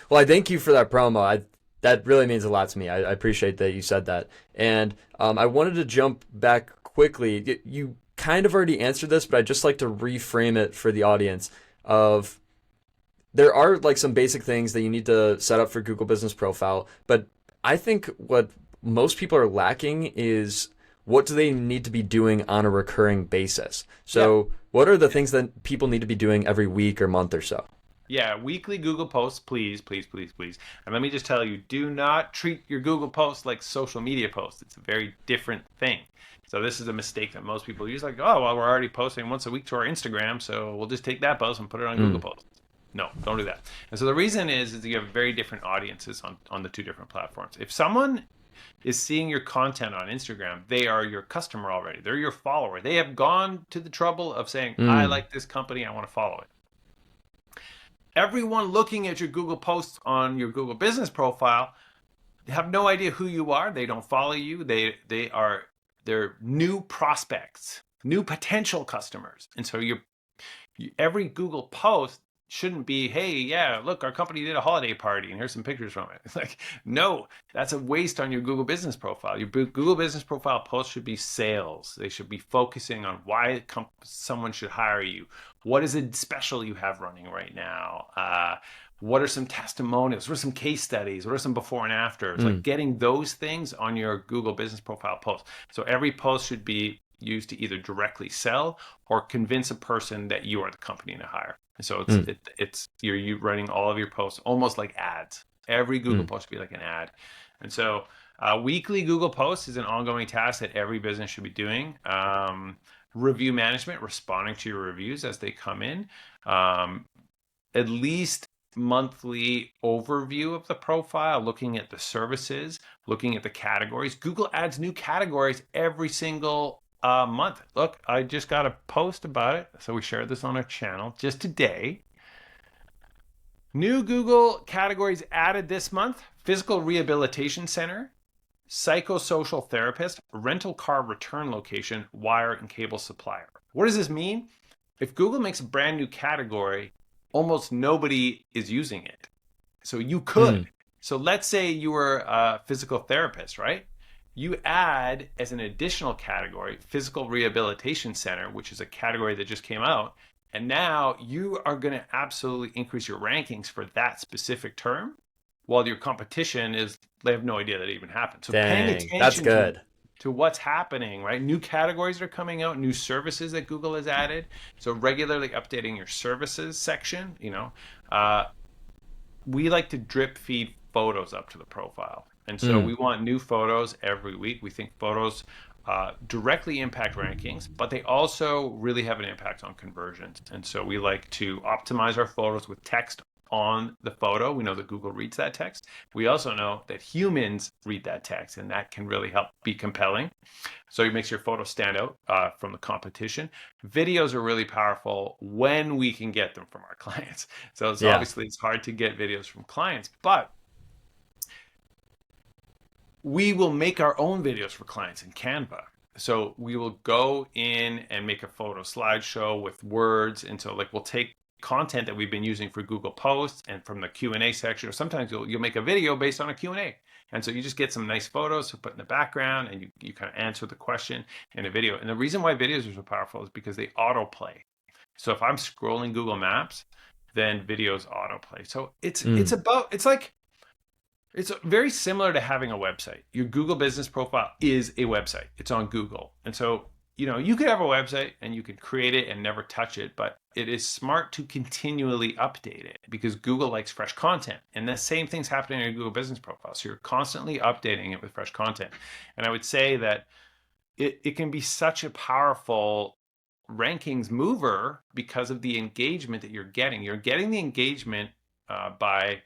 Well, I thank you for that promo. That really means a lot to me. I appreciate that you said that. And I wanted to jump back quickly. You kind of already answered this, but I'd just like to reframe it for the audience of there are like some basic things that you need to set up for Google Business Profile. But I think what most people are lacking is what do they need to be doing on a recurring basis? So what are the things that people need to be doing every week or month or so? Yeah, weekly Google posts, please, please, please, please. And let me just tell you, do not treat your Google posts like social media posts. It's a very different thing. So this is a mistake that most people use, like, oh, well, we're already posting once a week to our Instagram, so we'll just take that post and put it on Google Posts. No, don't do that. And so the reason is you have very different audiences on the two different platforms. If someone is seeing your content on Instagram, they are your customer already. They're your follower. They have gone to the trouble of saying, I like this company, I want to follow it. Everyone looking at your Google posts on your Google Business Profile, they have no idea who you are. They don't follow you. They're new prospects, new potential customers. And so every Google post shouldn't be, hey, yeah, look, our company did a holiday party and here's some pictures from it. It's like, no, that's a waste on your Google business profile. Your Google business profile posts should be sales. They should be focusing on why someone should hire you. What is it special you have running right now? What are some testimonials? What are some case studies? What are some before and afters? Like getting those things on your Google business profile post. So every post should be used to either directly sell or convince a person that you are the company to hire. So it's you're running all of your posts almost like ads. Every Google post should be like an ad. And so weekly Google posts is an ongoing task that every business should be doing. Review management, responding to your reviews as they come in. At least monthly overview of the profile, looking at the services, looking at the categories. Google adds new categories every single month. Look, I just got a post about it. So we shared this on our channel just today. New Google categories added this month: physical rehabilitation center, psychosocial therapist, rental car return location, wire and cable supplier. What does this mean? If Google makes a brand new category, almost nobody is using it. So you could. So let's say you were a physical therapist, right? You add as an additional category, physical rehabilitation center, which is a category that just came out. And now you are going to absolutely increase your rankings for that specific term, while your competition they have no idea that it even happened. So paying attention that's good. To what's happening, right? New categories are coming out, new services that Google has added. So regularly updating your services section, we like to drip feed photos up to the profile. And so we want new photos every week. We think photos directly impact rankings, but they also really have an impact on conversions. And so we like to optimize our photos with text on the photo. We know that Google reads that text. We also know that humans read that text, and that can really help be compelling. So it makes your photo stand out from the competition. Videos are really powerful when we can get them from our clients. So obviously it's hard to get videos from clients, but we will make our own videos for clients in Canva. So we will go in and make a photo slideshow with words. And so we'll take content that we've been using for Google Posts and from the Q&A section, or sometimes you'll make a video based on a Q&A. And so you just get some nice photos to put in the background, and you kind of answer the question in a video. And the reason why videos are so powerful is because they autoplay. So if I'm scrolling Google Maps, then videos autoplay. So it's very similar to having a website. Your Google business profile is a website. It's on Google. And so you could have a website and you could create it and never touch it, but it is smart to continually update it because Google likes fresh content. And the same thing's happening in your Google business profile. So you're constantly updating it with fresh content. And I would say that it can be such a powerful rankings mover because of the engagement that you're getting. You're getting the engagement by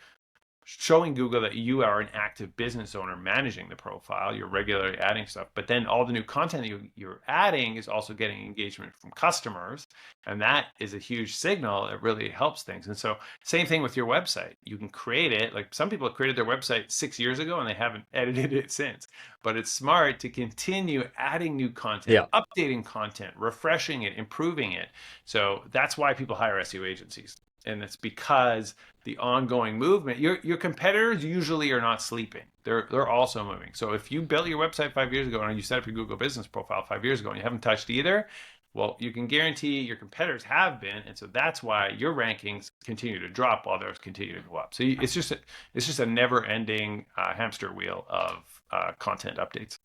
showing Google that you are an active business owner managing the profile. You're regularly adding stuff, but then all the new content that you're adding is also getting engagement from customers. And that is a huge signal. It really helps things. And so same thing with your website. You can create it. Like some people have created their website 6 years ago and they haven't edited it since, but it's smart to continue adding new content, updating content, refreshing it, improving it. So that's why people hire SEO agencies. And it's because the ongoing movement, your competitors usually are not sleeping. They're also moving. So if you built your website 5 years ago and you set up your Google business profile 5 years ago and you haven't touched either, well, you can guarantee your competitors have been. And so that's why your rankings continue to drop while theirs continue to go up. So it's just a never ending hamster wheel of content updates.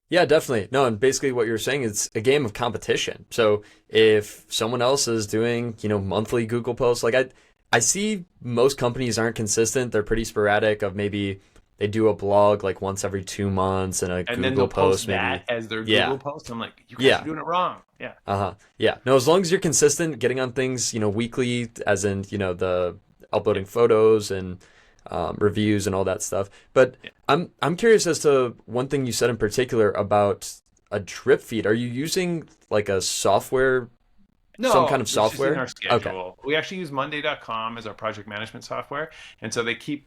Yeah, definitely. No, and basically what you're saying is a game of competition. So if someone else is doing, monthly Google posts, like I see most companies aren't consistent. They're pretty sporadic of maybe they do a blog like once every 2 months and and Google then they'll post post maybe that as their Google post. I'm like, you guys are doing it wrong. Yeah. Yeah. No, as long as you're consistent, getting on things, weekly, as in, the uploading photos and reviews and all that stuff. But I'm curious as to one thing you said in particular about a drip feed. Are you using like a software? No, some kind of software? Just in our schedule. Okay. We actually use Monday.com as our project management software. And so they keep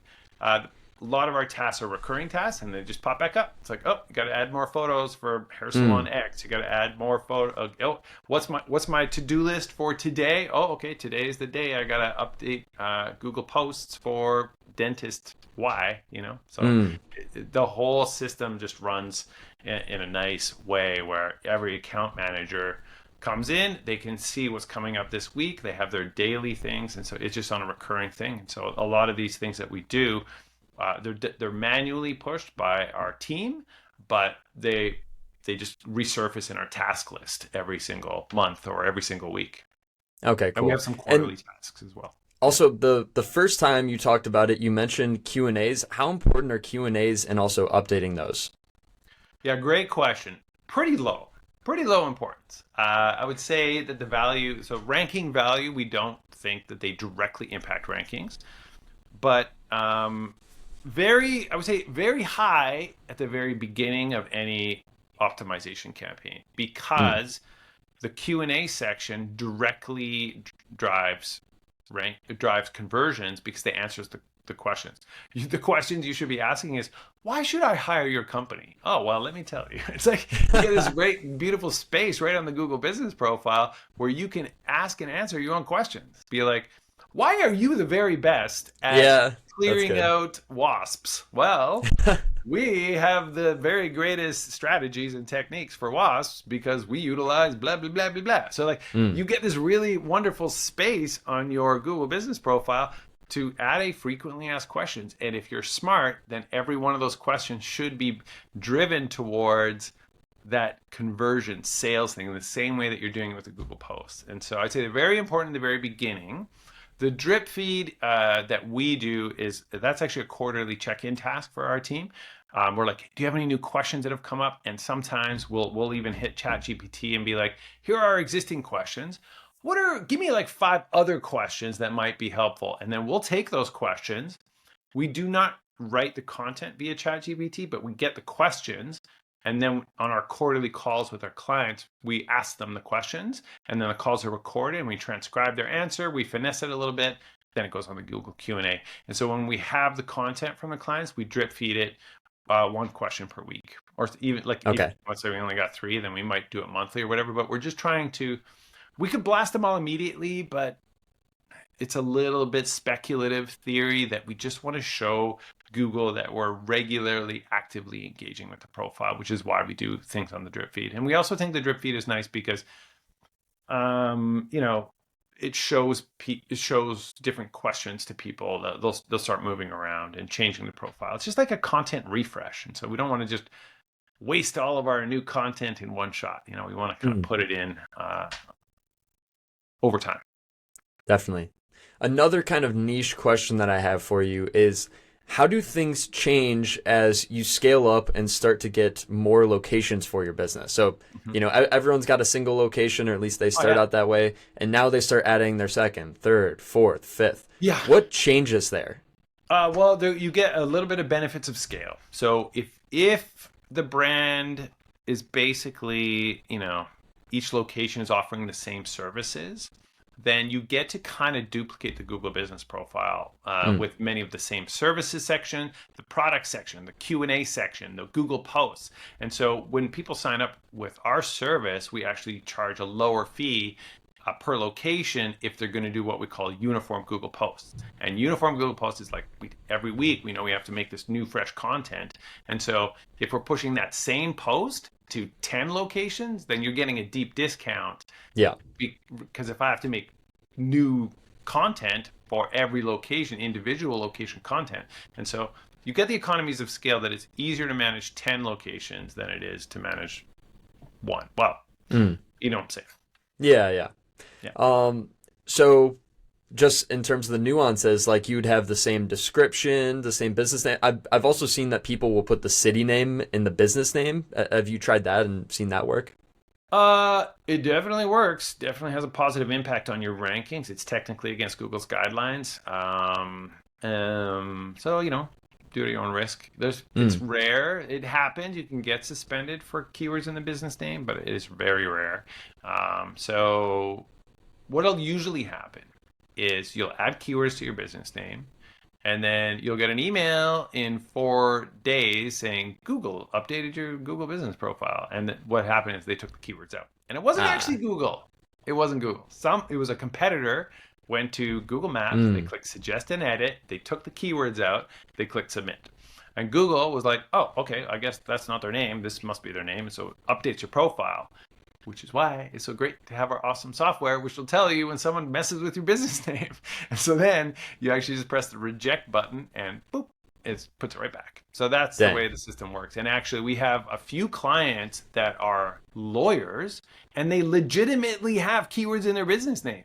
lot of our tasks are recurring tasks, and they just pop back up. It's like, oh, you got to add more photos for hair salon X. You got to add more photo. Oh, what's my to-do list for today? Oh, okay, today is the day I got to update Google Posts for dentist Y. So the whole system just runs in a nice way where every account manager comes in, they can see what's coming up this week, they have their daily things, and so it's just on a recurring thing. And so a lot of these things that we do, they're manually pushed by our team, but they just resurface in our task list every single month or every single week. Okay, cool. And we have some quarterly tasks as well. Also, the first time you talked about it, you mentioned Q&As. How important are Q&As and also updating those? Yeah, great question. Pretty low importance. I would say that the value, so ranking value, we don't think that they directly impact rankings, but I would say very high at the very beginning of any optimization campaign, because the Q&A section directly drives conversions, because they answers the questions. The questions you should be asking is, why should I hire your company? Oh, well, let me tell you. It's like you get this great, beautiful space right on the Google Business Profile where you can ask and answer your own questions. Be like, why are you the very best at clearing out wasps? Well, we have the very greatest strategies and techniques for wasps because we utilize blah, blah, blah, blah, blah. So like you get this really wonderful space on your Google Business Profile to add a frequently asked questions. And if you're smart, then every one of those questions should be driven towards that conversion sales thing in the same way that you're doing it with the Google Posts. And so I'd say they're very important at the very beginning. The drip feed that we do that's actually a quarterly check-in task for our team. We're like, do you have any new questions that have come up? And sometimes we'll even hit ChatGPT and be like, here are our existing questions. Give me like 5 other questions that might be helpful. And then we'll take those questions. We do not write the content via ChatGPT, but we get the questions. And then on our quarterly calls with our clients, we ask them the questions, and then the calls are recorded and we transcribe their answer. We finesse it a little bit. Then it goes on the Google Q&A. And so when we have the content from the clients, we drip feed it 1 question per week, or even like, let's say we only got 3, then we might do it monthly or whatever, but we're just trying to, we could blast them all immediately, but it's a little bit speculative theory that we just want to show Google that we're regularly, actively engaging with the profile, which is why we do things on the drip feed. And we also think the drip feed is nice because, it shows different questions to people. They'll start moving around and changing the profile. It's just like a content refresh. And so we don't want to just waste all of our new content in one shot. We want to kind of put it in over time. Definitely. Another kind of niche question that I have for you is, how do things change as you scale up and start to get more locations for your business? So, everyone's got a single location, or at least they start out that way, and now they start adding their 2nd, 3rd, 4th, 5th. Yeah. What changes there? You get a little bit of benefits of scale. So if the brand is basically, each location is offering the same services, then you get to kind of duplicate the Google Business Profile with many of the same services section, the product section, the Q&A section, the Google Posts. And so when people sign up with our service, we actually charge a lower fee per location if they're going to do what we call uniform Google Posts. And uniform Google Posts is like every week we know we have to make this new fresh content. And so if we're pushing that same post to 10 locations, then you're getting a deep discount. Yeah. Because if I have to make new content for every location, individual location content. And so you get the economies of scale that it's easier to manage 10 locations than it is to manage 1. Well, you know what I'm saying. Yeah. So just in terms of the nuances, like you'd have the same description, the same business name. I've also seen that people will put the city name in the business name. Have you tried that and seen that work? It definitely works. Definitely has a positive impact on your rankings. It's technically against Google's guidelines. So, do it at your own risk. It's rare. It happens. You can get suspended for keywords in the business name, but it is very rare. So what'll usually happen is you'll add keywords to your business name, And then you'll get an email in 4 days saying Google updated your Google business profile. And what happened is they took the keywords out. And it wasn't actually Google. It wasn't Google. It was a competitor went to Google Maps, they clicked suggest and edit, they took the keywords out, they clicked submit. And Google was like, oh, okay, I guess that's not their name. This must be their name. And so it updates your profile, which is why it's so great to have our awesome software, which will tell you when someone messes with your business name. And so then you actually just press the reject button and boop, it puts it right back. So that's the way the system works. And actually we have a few clients that are lawyers and they legitimately have keywords in their business name.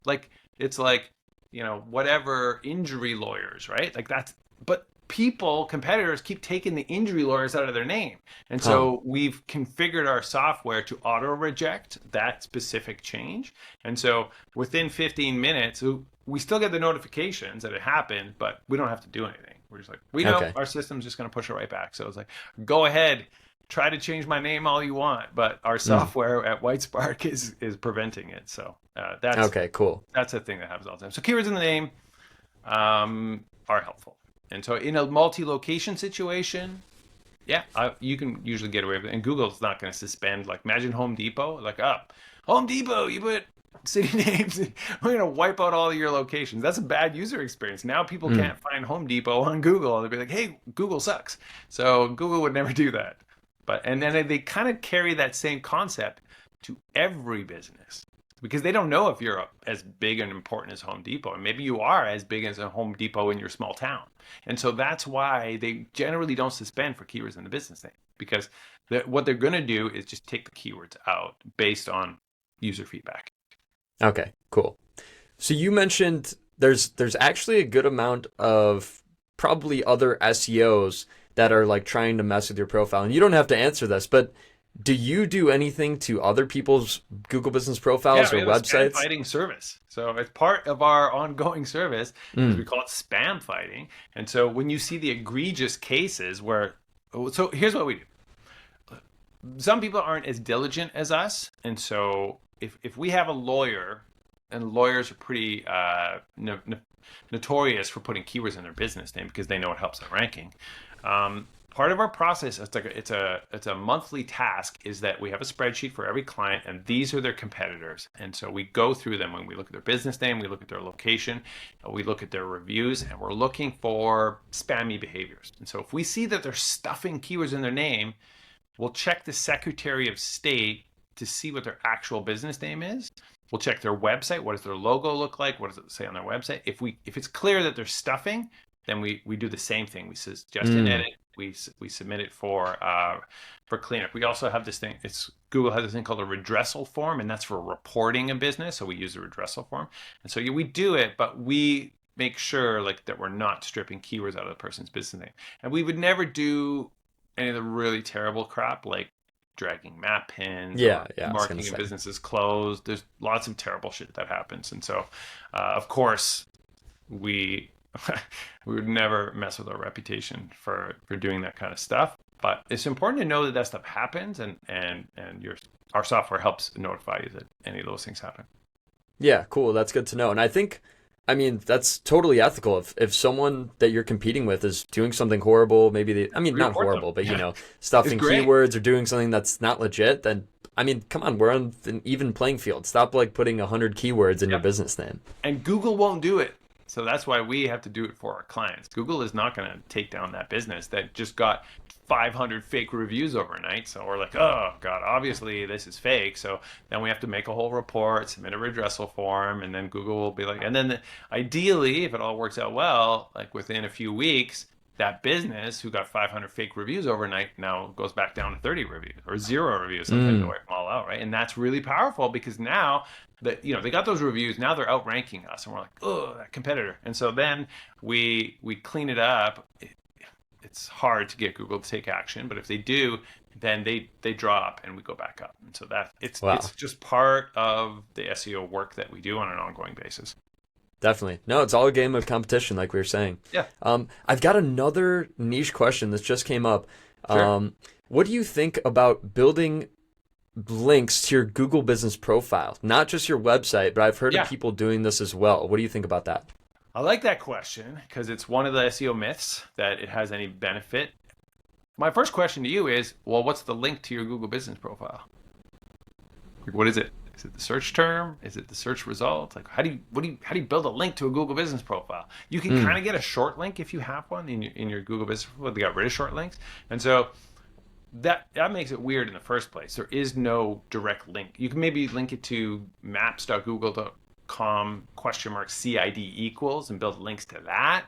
Like, it's like, you know, whatever injury lawyers, right? Like that's, but competitors keep taking the injury lawyers out of their name. And so we've configured our software to auto reject that specific change. And so within 15 minutes, we still get the notifications that it happened, but we don't have to do anything. We're just like, we know our system's just going to push it right back. So it's like, go ahead, try to change my name all you want, but our software at Whitespark is preventing it. So that's okay, cool. That's a thing that happens all the time. So keywords in the name are helpful. And so in a multi-location situation, you can usually get away with it. And Google's not going to suspend, like imagine Home Depot, like, Home Depot, you put city names, we're going to wipe out all of your locations. That's a bad user experience. Now people can't find Home Depot on Google. They'll be like, hey, Google sucks. So Google would never do that. And then they kind of carry that same concept to every business because they don't know if you're as big and important as Home Depot. And maybe you are as big as a Home Depot in your small town. And so that's why they generally don't suspend for keywords in the business name, because what they're going to do is just take the keywords out based on user feedback. Okay, cool. So you mentioned there's actually a good amount of probably other SEOs that are like trying to mess with your profile. And you don't have to answer this, but do you do anything to other people's Google business profiles or websites? Spam fighting service. So it's part of our ongoing service. We call it spam fighting. And so when you see the egregious cases so here's what we do. Some people aren't as diligent as us. And so if we have a lawyer, and lawyers are pretty notorious for putting keywords in their business name because they know it helps their ranking. Part of our process, it's a monthly task, is that we have a spreadsheet for every client, and these are their competitors. And so we go through them when we look at their business name, we look at their location, we look at their reviews, and we're looking for spammy behaviors. And so if we see that they're stuffing keywords in their name, we'll check the Secretary of State to see what their actual business name is. We'll check their website. What does their logo look like? What does it say on their website? If it's clear that they're stuffing, then we do the same thing. We suggest an edit. We submit it for cleanup. We also have this thing. Google has this thing called a redressal form, and that's for reporting a business. So we use the redressal form, and so we do it, but we make sure like that we're not stripping keywords out of the person's business name. And we would never do any of the really terrible crap like dragging map pins, marking a business as closed. There's lots of terrible shit that happens, and so of course we would never mess with our reputation for doing that kind of stuff. But it's important to know that stuff happens, and our software helps notify you that any of those things happen. Yeah, cool. That's good to know. And I mean, that's totally ethical. If someone that you're competing with is doing something horrible, maybe not horrible, but stuffing keywords or doing something that's not legit, then I mean, come on, we're on an even playing field. Stop like putting 100 keywords in your business name. And Google won't do it. So that's why we have to do it for our clients. Google is not going to take down that business that just got 500 fake reviews overnight. So we're like, oh God, obviously this is fake. So then we have to make a whole report, submit a redressal form, and then Google will be like, and then ideally, if it all works out well, like within a few weeks, that business who got 500 fake reviews overnight now goes back down to 30 reviews or 0 reviews. Sometimes they wipe them all out, right? And that's really powerful because now that they got those reviews, now they're outranking us, and we're like, oh, that competitor. And so then we clean it up. It's hard to get Google to take action, but if they do, then they drop and we go back up. And so it's just part of the SEO work that we do on an ongoing basis. Definitely. No, it's all a game of competition, like we were saying. Yeah. I've got another niche question that just came up. Sure. What do you think about building links to your Google business profile? Not just your website, but I've heard of people doing this as well. What do you think about that? I like that question because it's one of the SEO myths that it has any benefit. My first question to you is, well, what's the link to your Google Business profile? Like, what is it? Is it the search term? Is it the search result? Like, how do you build a link to a Google Business profile? You can kind Mm, of get a short link if you have one in your Google Business profile. They got rid of short links, and so that makes it weird in the first place. There is no direct link. You can maybe link it to maps.google.com !CID equals and build links to that,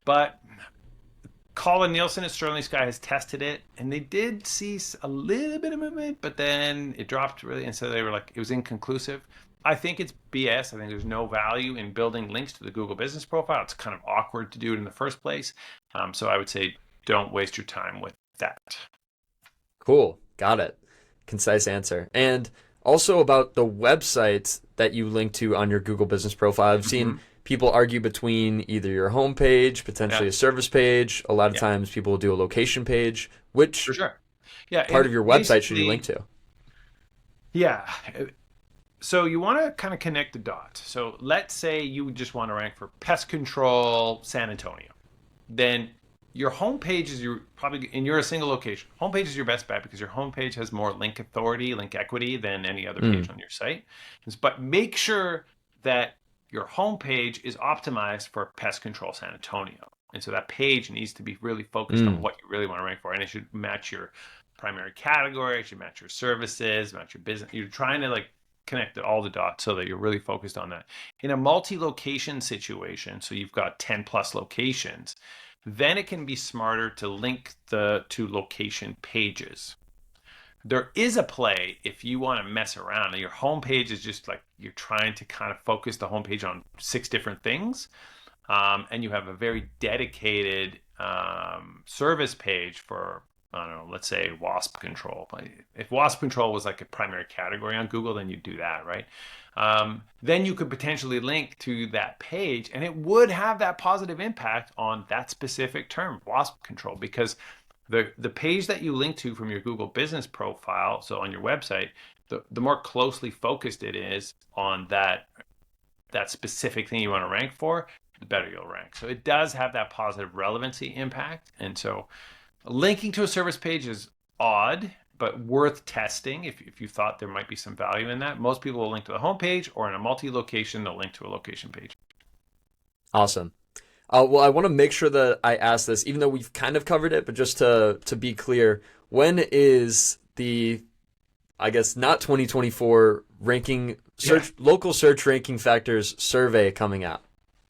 but Colin Nielsen at Sterling Sky has tested it, and they did see a little bit of movement, but then it dropped really, and so they were like, it was inconclusive. I think it's BS. I think there's no value in building links to the Google Business profile. It's kind of awkward to do it in the first place. So I would say don't waste your time with that. cool. Got it. Concise answer. And also about the websites that you link to on your Google Business profile. I've seen people argue between either your homepage, potentially Yeah, a service page. A lot of yeah, times people will do a location page. Which for sure. Yeah, part and of your website should you link basically, to? yeah. So you want to kind of connect the dots. So let's say you just want to rank for pest control San Antonio. Then your homepage is your probably, and you're a single location. Homepage is your best bet because your homepage has more link authority, link equity than any other page Mm, on your site. But make sure that your homepage is optimized for pest control San Antonio. And so that page needs to be really focused on mm, what you really want to rank for. And it should match your primary category, it should match your services, match your business. You're trying to like connect all the dots so that you're really focused on that. In a multi-location situation, so you've got 10 plus locations, then it can be smarter to link the two location pages. There is a play if you want to mess around and your homepage is just like you're trying to kind of focus the homepage on 6 different things, and you have a very dedicated service page for, I don't know, let's say wasp control. If wasp control was like a primary category on Google, then you'd do that, right? Then you could potentially link to that page, and it would have that positive impact on that specific term, wasp control, because the page that you link to from your Google Business profile, so on your website, the more closely focused it is on that specific thing you want to rank for, the better you'll rank. So it does have that positive relevancy impact. And so linking to a service page is odd, but worth testing if you thought there might be some value in that. Most people will link to the homepage, or in a multi-location, they'll link to a location page. awesome. Well, I want to make sure that I ask this, even though we've kind of covered it, but just to be clear, when is the, I guess, not 2024 ranking Yeah. search local search ranking factors survey coming out?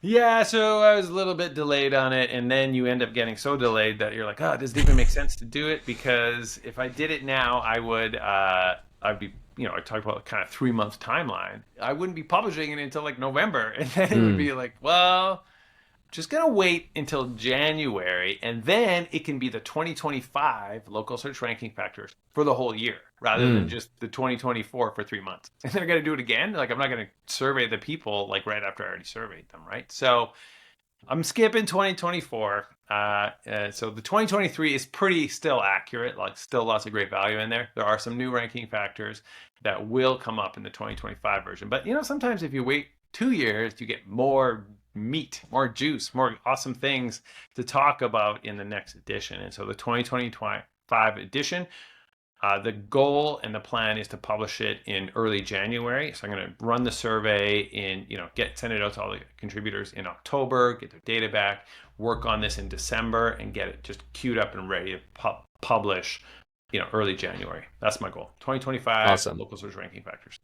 Yeah, so I was a little bit delayed on it, and then you end up getting so delayed that you're like, oh, does it even make sense to do it? Because if I did it now, I'd be, I talked about kind of 3 month timeline. I wouldn't be publishing it until like November, and then it would Mm, be like, well, just gonna wait until January, and then it can be the 2025 local search ranking factors for the whole year, rather than mm, just the 2024 for 3 months. And then I got to do it again. Like I'm not gonna survey the people like right after I already surveyed them, right? So I'm skipping 2024. So the 2023 is pretty still accurate. Like still lots of great value in there. There are some new ranking factors that will come up in the 2025 version. But sometimes if you wait 2 years, you get more meat, more juice, more awesome things to talk about in the next edition. And so the 2025 edition, the goal and the plan is to publish it in early January. So I'm going to run the survey send it out to all the contributors in October, get their data back, work on this in December, and get it just queued up and ready to publish, early January. That's my goal. 2025 awesome. local search ranking factors.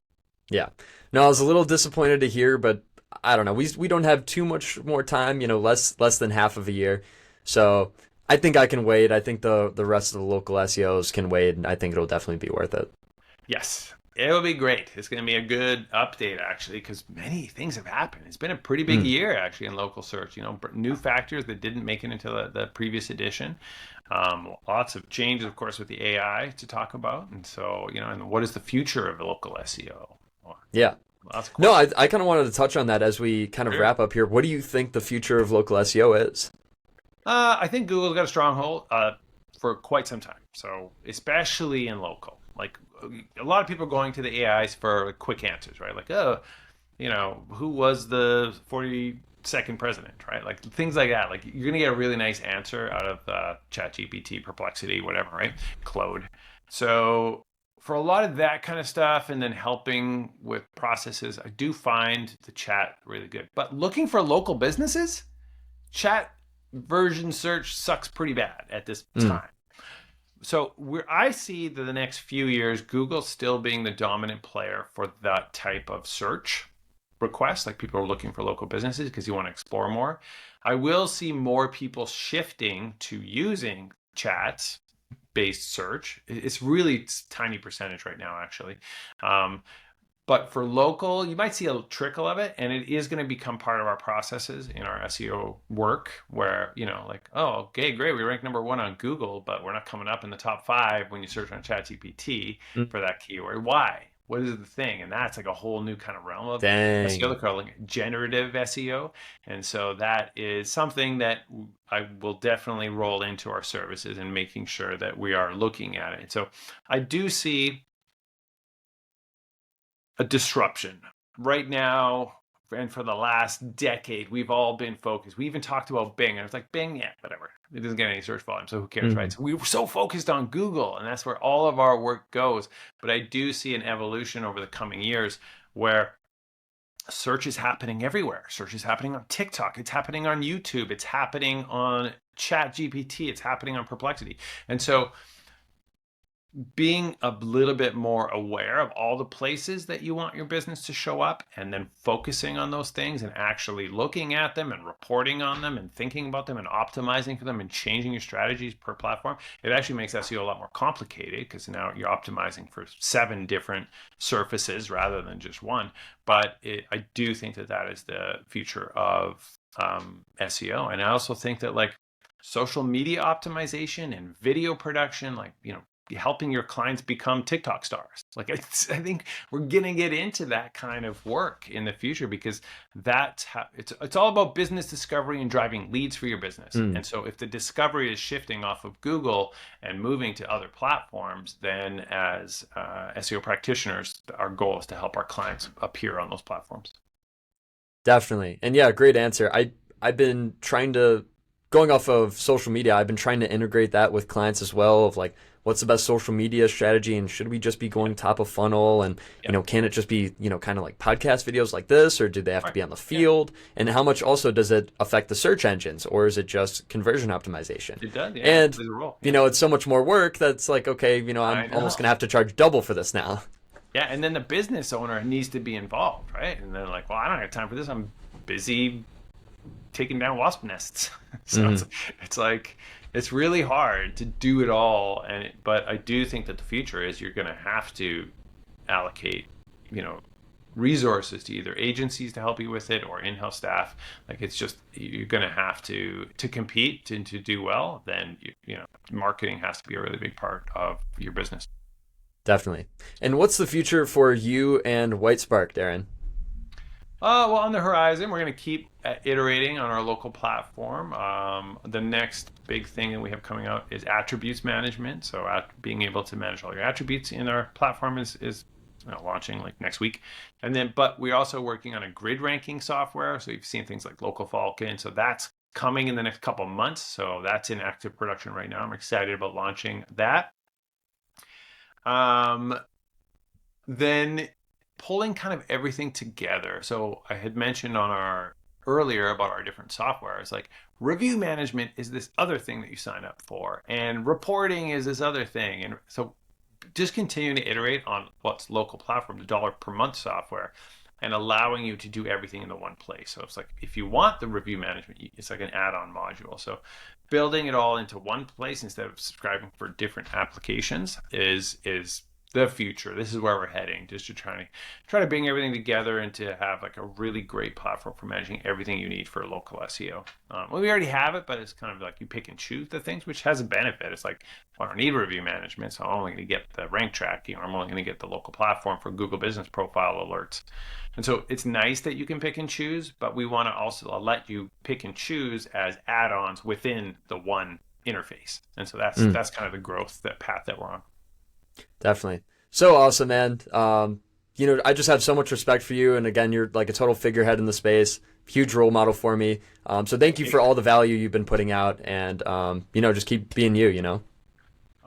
Yeah. No, I was a little disappointed to hear, but I don't know. We don't have too much more time, less than half of a year. So I think I can wait. I think the rest of the local SEOs can wait, and I think it'll definitely be worth it. Yes, it'll be great. It's going to be a good update, actually, because many things have happened. It's been a pretty big Mm, year, actually, in local search. New factors that didn't make it into the previous edition. Lots of changes, of course, with the AI to talk about. And so, and what is the future of local SEO? Well, yeah. lots of No, questions. I kind of wanted to touch on that as we kind of Sure. wrap up here. What do you think the future of local SEO is? I think Google's got a stronghold for quite some time. So, especially in local. Like, a lot of people are going to the AIs for like, quick answers, right? Like, oh, who was the 42nd president, right? Like things like that. Like you're gonna get a really nice answer out of ChatGPT, Perplexity, whatever, right? Claude. So for a lot of that kind of stuff, and then helping with processes, I do find the chat really good. But looking for local businesses, chat version search sucks pretty bad at this time. So I see the next few years, Google still being the dominant player for that type of search request. Like people are looking for local businesses because you want to explore more. I will see more people shifting to using chats based search. It's really tiny percentage right now, actually. But for local, you might see a trickle of it, and it is going to become part of our processes in our SEO work where, like, oh, okay, great, we rank #1 on Google, but we're not coming up in the top 5 when you search on ChatGPT for that keyword. Why? What is the thing? And that's like a whole new kind of realm of SEO. They're calling it generative SEO. And so that is something that I will definitely roll into our services and making sure that we are looking at it. So I do see a disruption right now, and for the last decade we've all been focused. We even talked about Bing, and it's like, Bing, yeah, whatever, it doesn't get any search volume, so who cares, right? So we were so focused on Google, and that's where all of our work goes. But I do see an evolution over the coming years where search is happening everywhere. Search is happening on TikTok, it's happening on YouTube, it's happening on ChatGPT, it's happening on Perplexity. And so being a little bit more aware of all the places that you want your business to show up, and then focusing on those things and actually looking at them and reporting on them and thinking about them and optimizing for them and changing your strategies per platform, it actually makes SEO a lot more complicated because now you're optimizing for 7 different surfaces rather than just one. But I do think that is the future of SEO. And I also think that like social media optimization and video production, like, helping your clients become TikTok stars. Like I think we're gonna get into that kind of work in the future, because that's how it's all about business discovery and driving leads for your business. And so if the discovery is shifting off of Google and moving to other platforms, then as SEO practitioners, our goal is to help our clients appear on those platforms. Definitely. And yeah, great answer. I've been going off of social media, I've been trying to integrate that with clients as well, of like, what's the best social media strategy, and should we just be going top of funnel, and can it just be kind of like podcast videos like this, or do they have to be on the field, and how much also does it affect the search engines, or is it just conversion optimization? It does, yeah. And There's a role. it's so much more work that's like, okay, I'm almost gonna have to charge double for this now. Yeah, and then the business owner needs to be involved, right? And they're like, well, I don't have time for this, I'm busy taking down wasp nests. So it's like, it's really hard to do it all. But I do think that the future is you're going to have to allocate, resources to either agencies to help you with it or in-house staff. Like it's just, you're going to have to compete and to do well. Then marketing has to be a really big part of your business. Definitely. And what's the future for you and Whitespark, Darren? Well, on the horizon, we're going to keep iterating on our local platform. The next big thing that we have coming out is attributes management. So being able to manage all your attributes in our platform is launching like next week. But we're also working on a grid ranking software. So you've seen things like Local Falcon. So that's coming in the next couple of months. So that's in active production right now. I'm excited about launching that. Then pulling kind of everything together. So I had mentioned earlier about our different softwares, like review management is this other thing that you sign up for, and reporting is this other thing. And so just continuing to iterate on what's local platform, the $1 per month software, and allowing you to do everything in the one place. So it's like, if you want the review management, it's like an add-on module. So building it all into one place instead of subscribing for different applications is the future. This is where we're heading, just to try to bring everything together and to have like a really great platform for managing everything you need for local SEO. Well, we already have it, but it's kind of like you pick and choose the things, which has a benefit. It's like, well, I don't need review management, so I'm only going to get the rank tracking, or I'm only going to get the local platform for Google Business Profile alerts. And so it's nice that you can pick and choose, but we want to also let you pick and choose as add-ons within the one interface. And so that's kind of the growth, that path that we're on. Definitely. So awesome, man. I just have so much respect for you. And again, you're like a total figurehead in the space, huge role model for me. So thank you for all the value you've been putting out, and, just keep being you.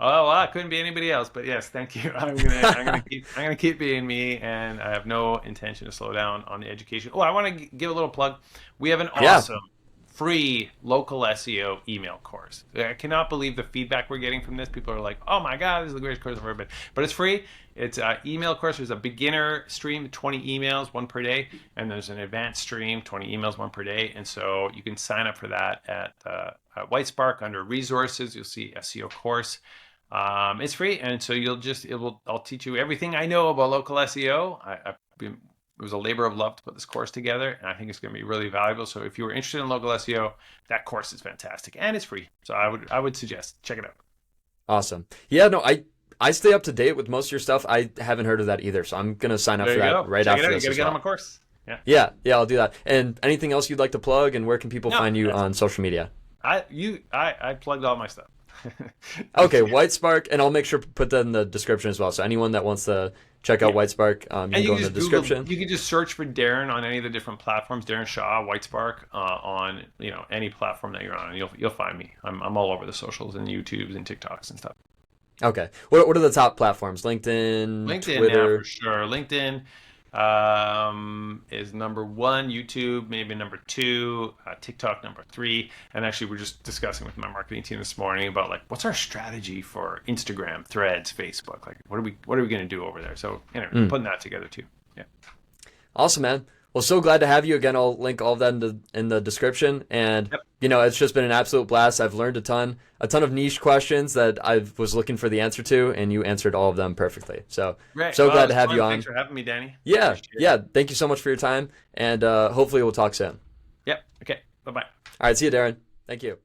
Oh, well, I couldn't be anybody else, but yes, thank you. I'm gonna keep being me, and I have no intention to slow down on the education. Oh, I want to give a little plug. We have an awesome free local SEO email course. I cannot believe the feedback we're getting from this. People are like, "Oh my God, this is the greatest course I've ever been." But it's free. It's an email course. There's a beginner stream, 20 emails, one per day, and there's an advanced stream, 20 emails, one per day. And so you can sign up for that at Whitespark under resources. You'll see SEO course. It's free, and so I'll teach you everything I know about local SEO. It was a labor of love to put this course together, and I think it's going to be really valuable. So if you were interested in local SEO, that course is fantastic, and it's free. So I would suggest check it out. Awesome. Yeah, no, I stay up to date with most of your stuff. I haven't heard of that either, so I'm gonna sign up for that right after this. You gotta get on my course. Yeah, I'll do that. And anything else you'd like to plug, and where can people find you on social media? I plugged all my stuff. Okay, Whitespark, and I'll make sure to put that in the description as well. So anyone that wants to check out Whitespark, you can go in the description. You can just search for Darren on any of the different platforms. Darren Shaw, Whitespark, on any platform that you're on, and you'll find me. I'm all over the socials and YouTubes and TikToks and stuff. Okay, what are the top platforms? LinkedIn, Twitter? Yeah, for sure. LinkedIn is number 1, YouTube maybe number 2, TikTok number 3, and actually we're just discussing with my marketing team this morning about like what's our strategy for Instagram, Threads, Facebook, like what are we going to do over there. So anyway, putting that together too. Yeah, awesome, man. Well, so glad to have you again. I'll link all of that in the description, and it's just been an absolute blast. I've learned a ton of niche questions that I was looking for the answer to, and you answered all of them perfectly. So glad to have you on. Thanks for having me, Danny. Yeah. Thank you so much for your time, and hopefully we'll talk soon. Yep. Okay. Bye-bye. All right. See you, Darren. Thank you.